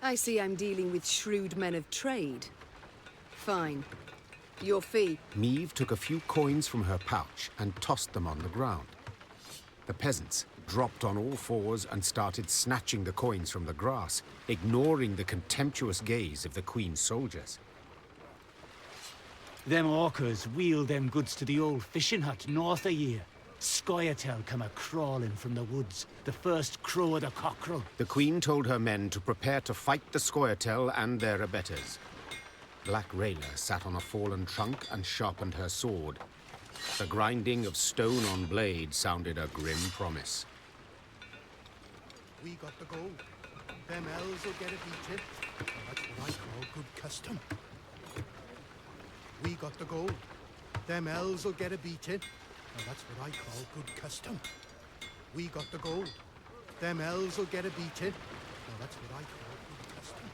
I see I'm dealing with shrewd men of trade. Fine. Your fee. Meve took a few coins from her pouch and tossed them on the ground. The peasants dropped on all fours and started snatching the coins from the grass, ignoring the contemptuous gaze of the Queen's soldiers. Them hawkers wheel them goods to the old fishing hut north of here. Scoia'tael come a-crawling from the woods. The first crow of the cockerel. The Queen told her men to prepare to fight the Scoia'tael and their abettors. Black Rayla sat on a fallen trunk and sharpened her sword. The grinding of stone on blade sounded a grim promise. We got the gold. Them elves will get it beaten. That's what I call good custom. We got the gold. Them elves will get a beating. Now that's what I call good custom. We got the gold. Them elves will get a beating. Now that's what I call good custom.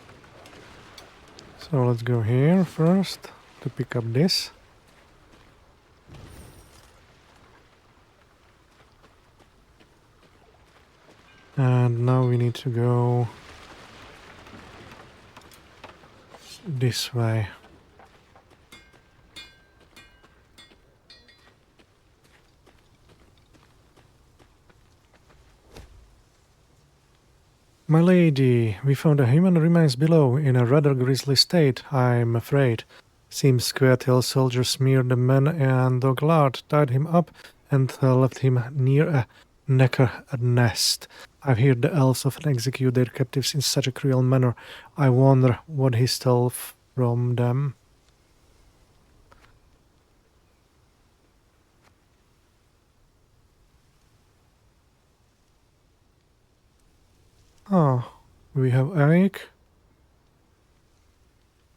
So let's go here first to pick up this. And now we need to go this way. My lady, we found a human remains below in a rather grisly state, I'm afraid. Seems Scoia'tael soldiers smeared the man and Doglard, tied him up and left him near a necker nest. I've heard the elves often execute their captives in such a cruel manner. I wonder what he stole from them. Oh, we have Eric.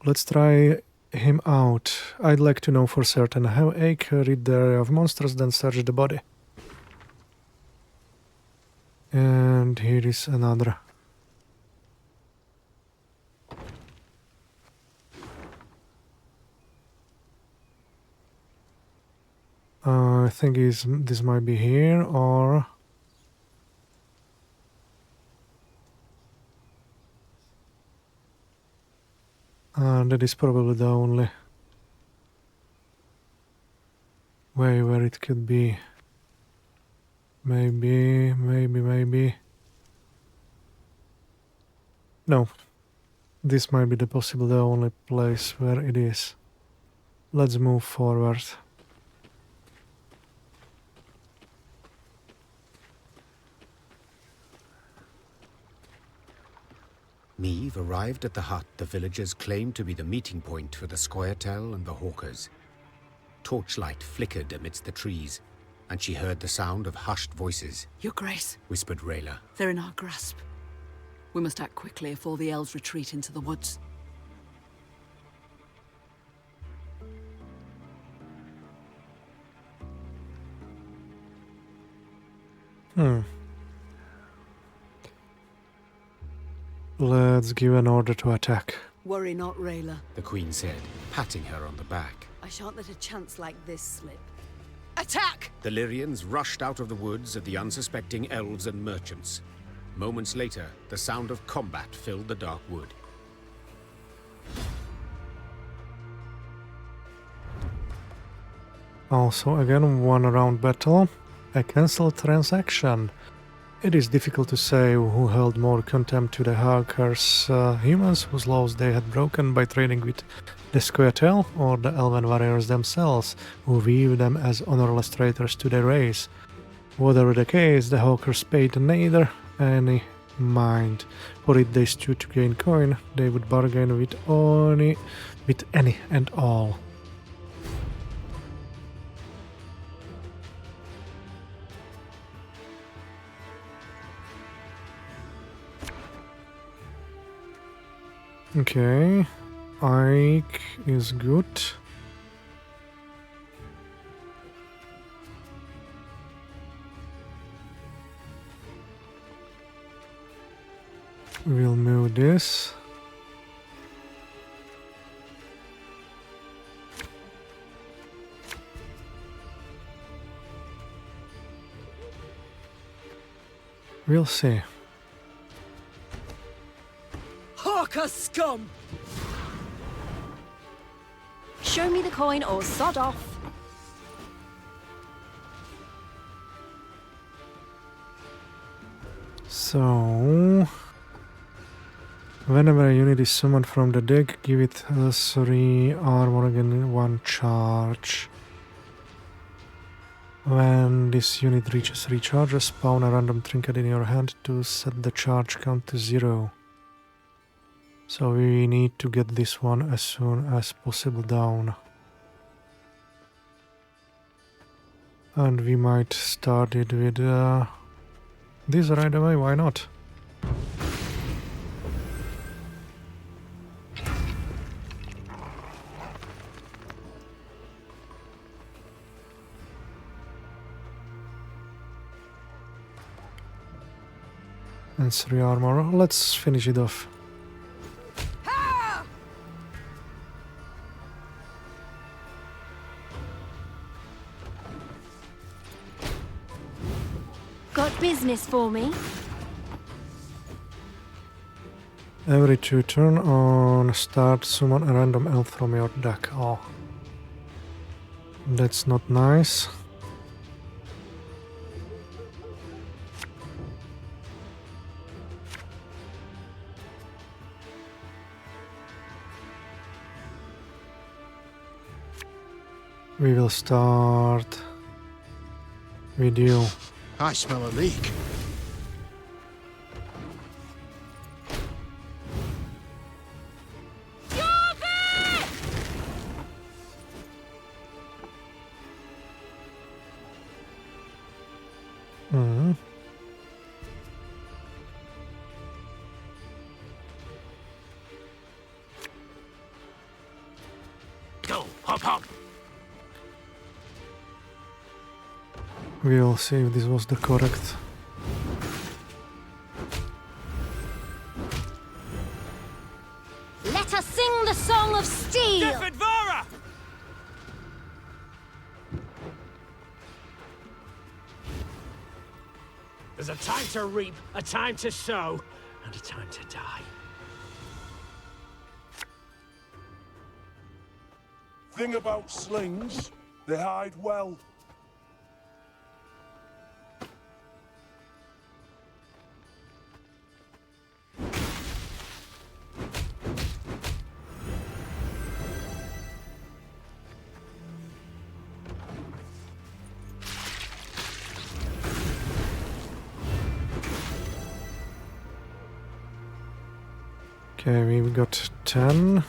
Let's try him out. I'd like to know for certain how Eric rid the area of monsters, then search the body. And here is another. I think this might be here, or... that is probably the only way where it could be. Maybe. No. This might be the only place where it is. Let's move forward. Neve arrived at the hut the villagers claimed to be the meeting point for the Scoia'tael and the Hawkers. Torchlight flickered amidst the trees, and she heard the sound of hushed voices. Your Grace, Whispered Rayla. they're in our grasp. We must act quickly if all the elves retreat into the woods. Let's give an order to attack. Worry not, Rayla. The Queen said, patting her on the back. I shan't let a chance like this slip. Attack! The Lyrians rushed out of the woods at the unsuspecting elves and merchants. Moments later, the sound of combat filled the dark wood. Also, again, one round battle. A cancelled transaction. It is difficult to say who held more contempt to the Hawkers, humans whose laws they had broken by trading with the Scoia'tael, or the Elven warriors themselves, who viewed them as honorless traitors to their race. Whatever the case, the Hawkers paid neither any mind. For it they stood to gain coin, they would bargain with any and all. Okay, Ike is good. We'll move this. We'll see. Hawker scum! Show me the coin or sod off. So, whenever a unit is summoned from the deck, give it 3 armor again in 1 charge. When this unit reaches recharge, spawn a random trinket in your hand to set the charge count to 0. So we need to get this one as soon as possible down. And we might start it with this right away, why not? And 3 armor, let's finish it off. Got business for me? Every 2 turn on start, summon a random elf from your deck. Oh, that's not nice. We will start with you. I smell a leak. Mm. Go, hop, hop. We'll see if this was the correct. Let us sing the song of steel! Vara! There's a time to reap, a time to sow, and a time to die. Thing about slings, they hide well. Okay, we've got 10.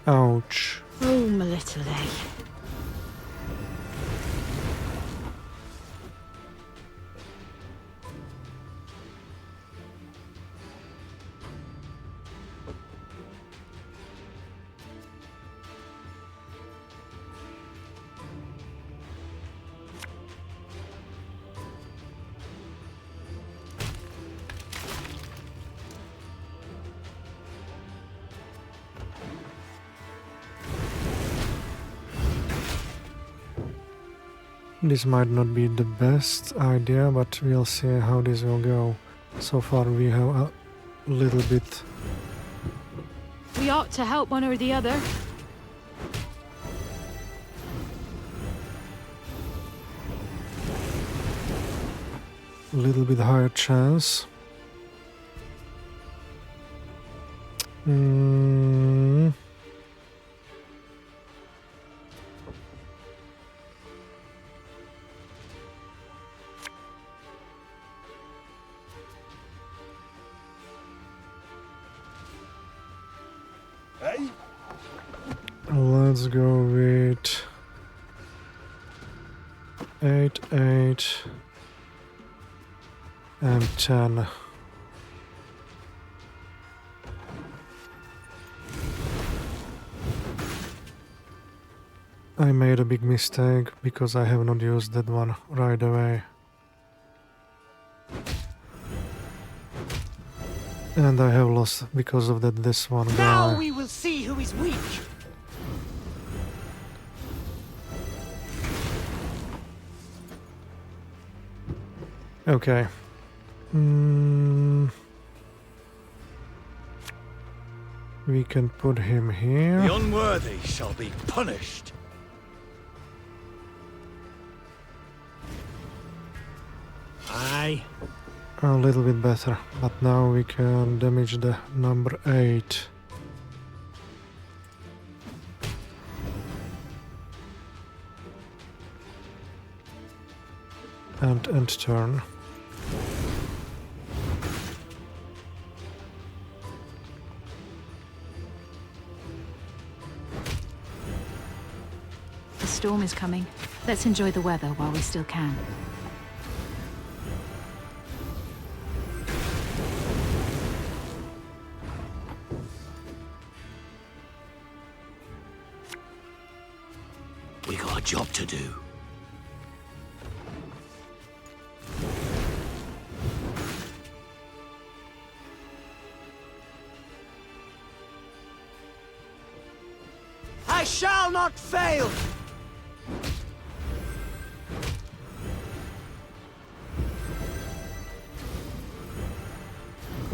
Ouch. Oh, my little egg. This might not be the best idea, but we'll see how this will go. So far we have a little bit. We ought to help one or the other. A little bit higher chance. Hey? Let's go with 8, 8, and 10. I made a big mistake because I have not used that one right away. And I have lost because of that this one guy. Now we will see who is weak. Okay. We can put him here. The unworthy shall be punished. Aye. A little bit better, but now we can damage the number 8. and end turn. The storm is coming. Let's enjoy the weather while we still can. We got a job to do. I shall not fail!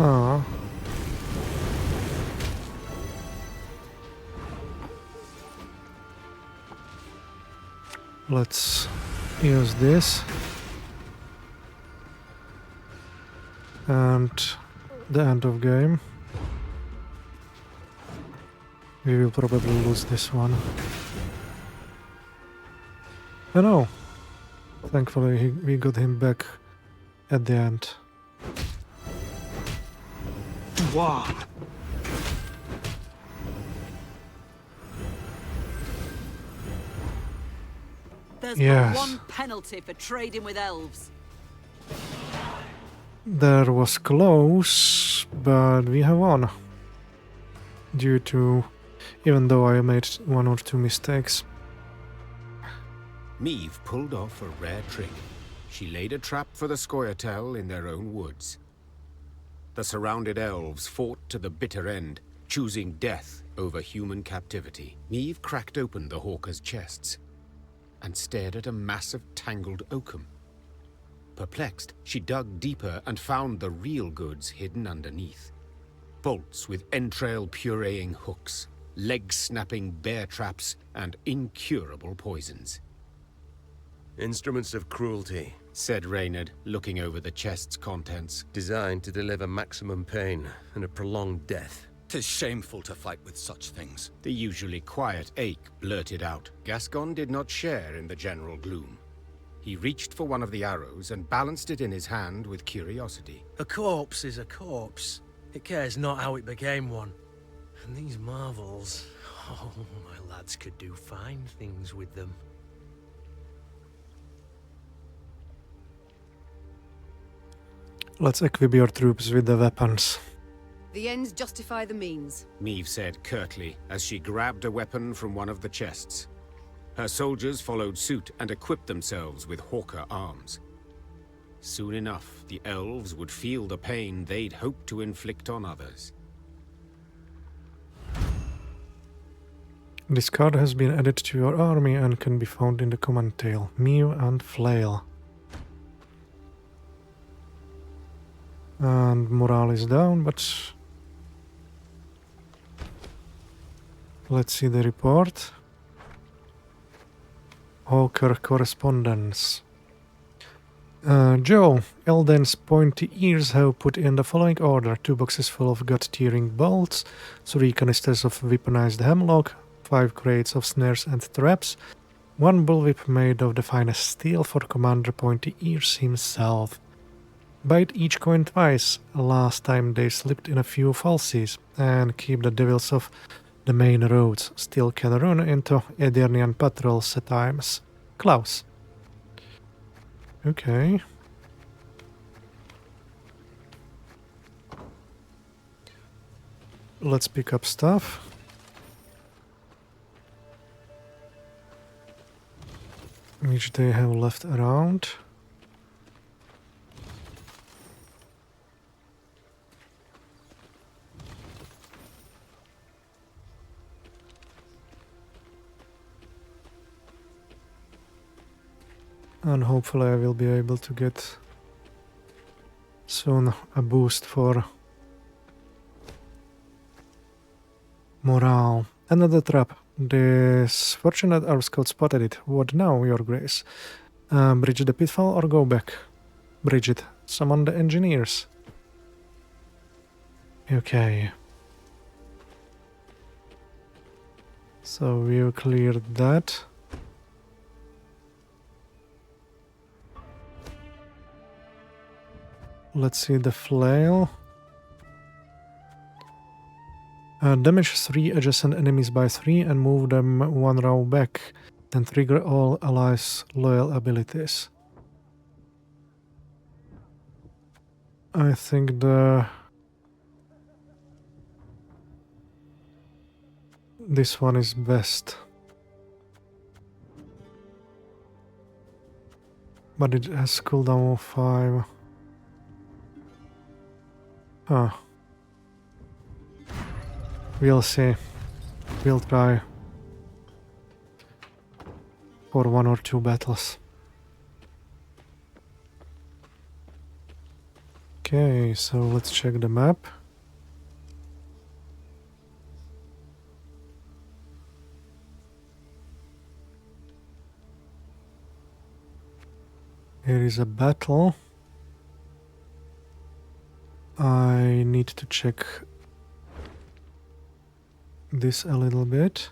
Ah. Let's use this. And the end of game. We will probably lose this one. Oh no! Thankfully we got him back at the end. Wow. There's Yes. but one penalty for trading with elves. There was close, but we have won. Due to... even though I made one or two mistakes. Meve pulled off a rare trick. She laid a trap for the Scoia'tael in their own woods. The surrounded elves fought to the bitter end, choosing death over human captivity. Meve cracked open the hawkers' chests and stared at a mass of tangled oakum. Perplexed, she dug deeper and found the real goods hidden underneath. Bolts with entrail-pureeing hooks, leg-snapping bear traps, and incurable poisons. Instruments of cruelty, said Reynard, looking over the chest's contents. Designed to deliver maximum pain and a prolonged death. 'Tis shameful to fight with such things. The usually quiet Ache blurted out. Gascon did not share in the general gloom. He reached for one of the arrows and balanced it in his hand with curiosity. A corpse is a corpse. It cares not how it became one. And these marvels... oh, my lads could do fine things with them. Let's equip your troops with the weapons. The ends justify the means. Meve said curtly as she grabbed a weapon from one of the chests. Her soldiers followed suit and equipped themselves with hawker arms. Soon enough, the elves would feel the pain they'd hoped to inflict on others. This card has been added to your army and can be found in the command tail. Mew and Flail. And morale is down, but... let's see the report. Hawker correspondence. Joe, Elden's pointy ears have put in the following order: 2 boxes full of gut-tearing bolts, 3 canisters of weaponized hemlock, 5 crates of snares and traps, 1 bullwhip made of the finest steel for Commander Pointy Ears himself. Bite each coin twice, last time they slipped in a few falsies, and keep the devils off the main roads. Still can run into Aedirnian patrols at times. Klaus. Okay. Let's pick up stuff. Which they have left around. And hopefully I will be able to get soon a boost for morale. Another trap. This fortunate our scout spotted it. What now, your grace? Bridge the pitfall or go back? Bridge it. Summon the engineers. Okay. So we've cleared that. Let's see the flail. Damage 3 adjacent enemies by 3 and move them 1 row back. Then trigger all allies' loyal abilities. I think this one is best. But it has cooldown of 5. Huh. We'll see. We'll try for 1 or 2 battles. Okay, so let's check the map. Here is a battle. I need to check this a little bit.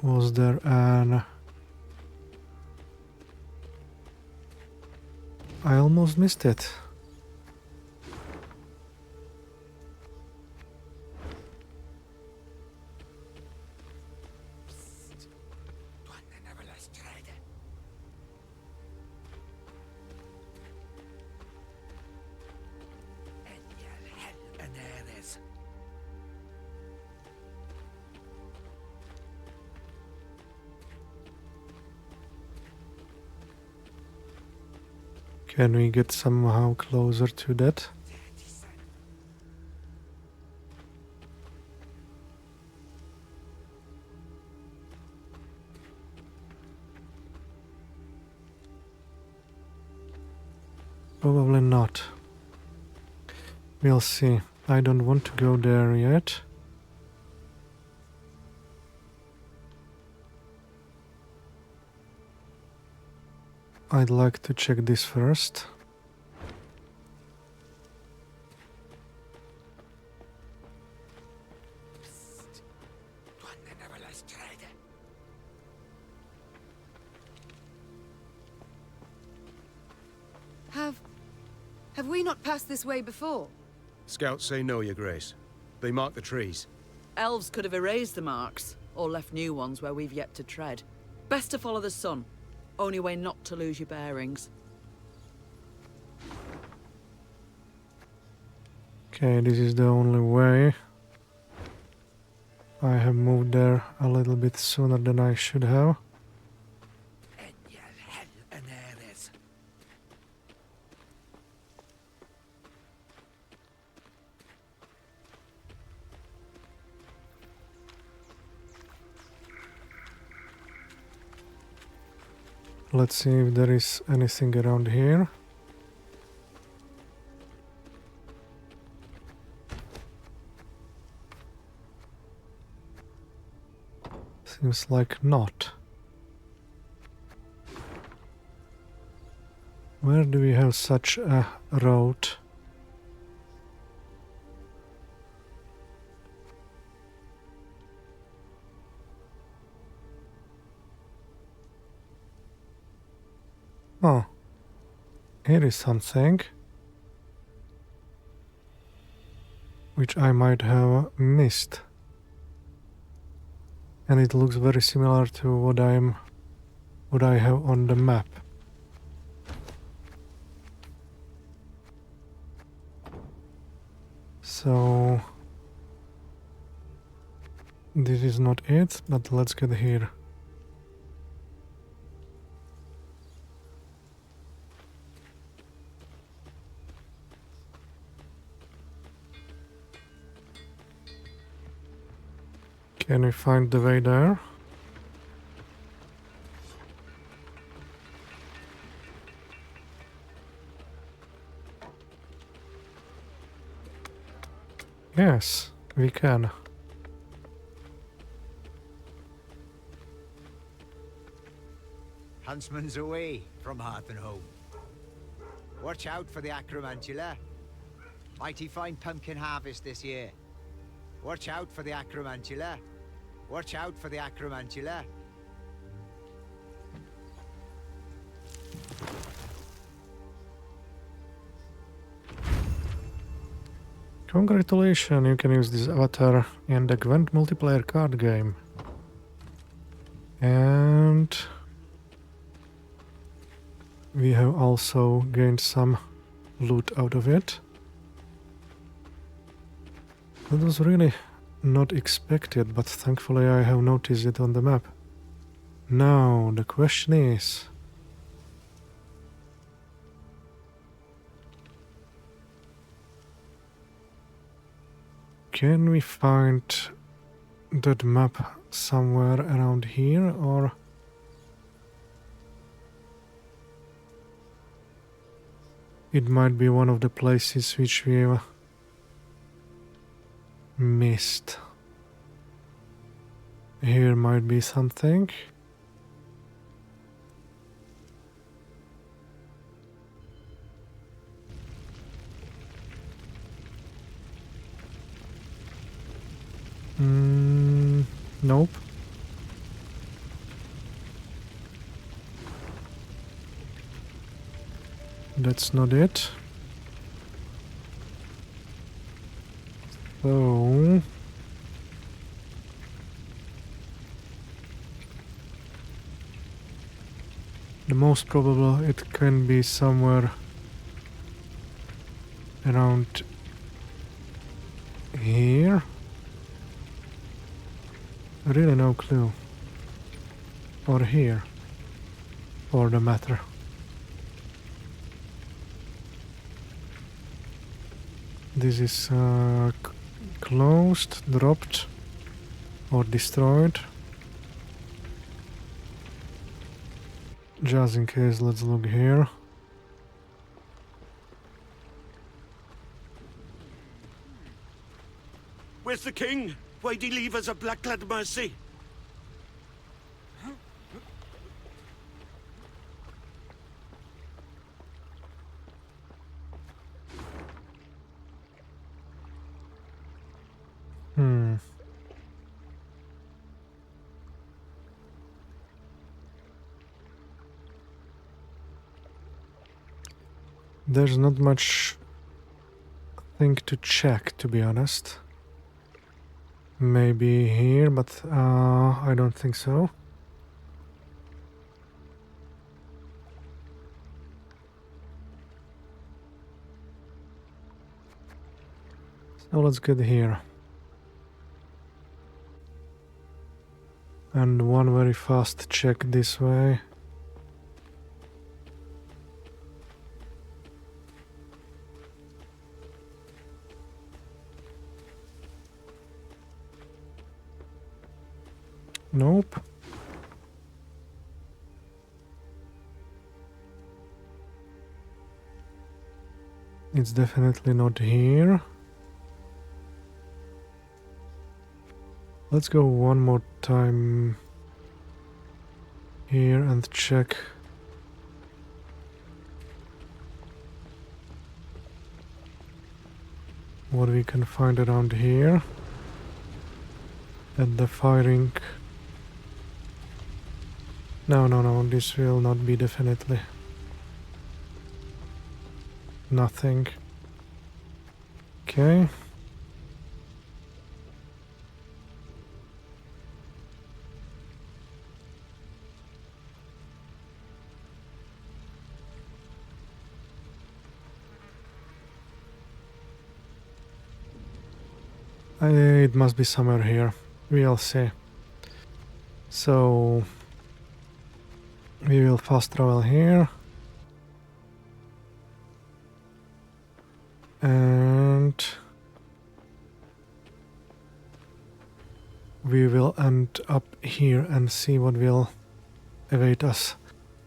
Was there an... I almost missed it. Can we get somehow closer to that? Probably not. We'll see. I don't want to go there yet. I'd like to check this first. Have we not passed this way before? Scouts say no, Your Grace. They mark the trees. Elves could have erased the marks, or left new ones where we've yet to tread. Best to follow the sun. Only way not to lose your bearings. Okay, this is the only way. I have moved there a little bit sooner than I should have. Let's see if there is anything around here. Seems like not. Where do we have such a road? Oh, here is something which I might have missed, and it looks very similar to what I have on the map. So this is not it, but let's get here. Can we find the way there? Yes, we can. Huntsman's away from hearth and home. Watch out for the acromantula. Mighty fine pumpkin harvest this year. Watch out for the acromantula. Watch out for the acromantula. Congratulations, you can use this avatar in the Gwent multiplayer card game. And we have also gained some loot out of it. That was really not expected, but thankfully I have noticed it on the map. Now the question is, can we find that map somewhere around here, or it might be one of the places which we've missed. Here might be something. Nope. That's not it. So the most probable it can be somewhere around here. Really no clue. Or here, for the matter. This is closed, dropped, or destroyed. Just in case, let's look here. Where's the king? Why'd he leave us a black-clad mercy? There's not much thing to check, to be honest. Maybe here, but I don't think so. So let's get here. And one very fast check this way. Nope. It's definitely not here. Let's go one more time here and check. What we can find around here. At the firing. No, this will not be definitely. Nothing. Okay. It must be somewhere here. We'll see. So we will fast travel here. And we will end up here and see what will await us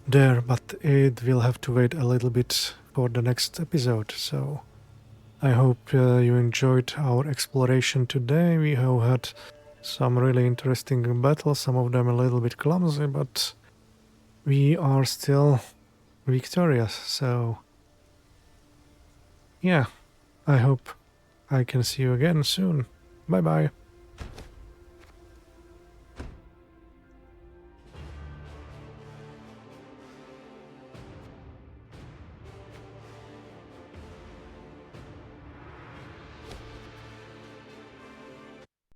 there, but it will have to wait a little bit for the next episode. So I hope you enjoyed our exploration today. We have had some really interesting battles, some of them a little bit clumsy, but we are still victorious. So yeah, I hope I can see you again soon. Bye bye.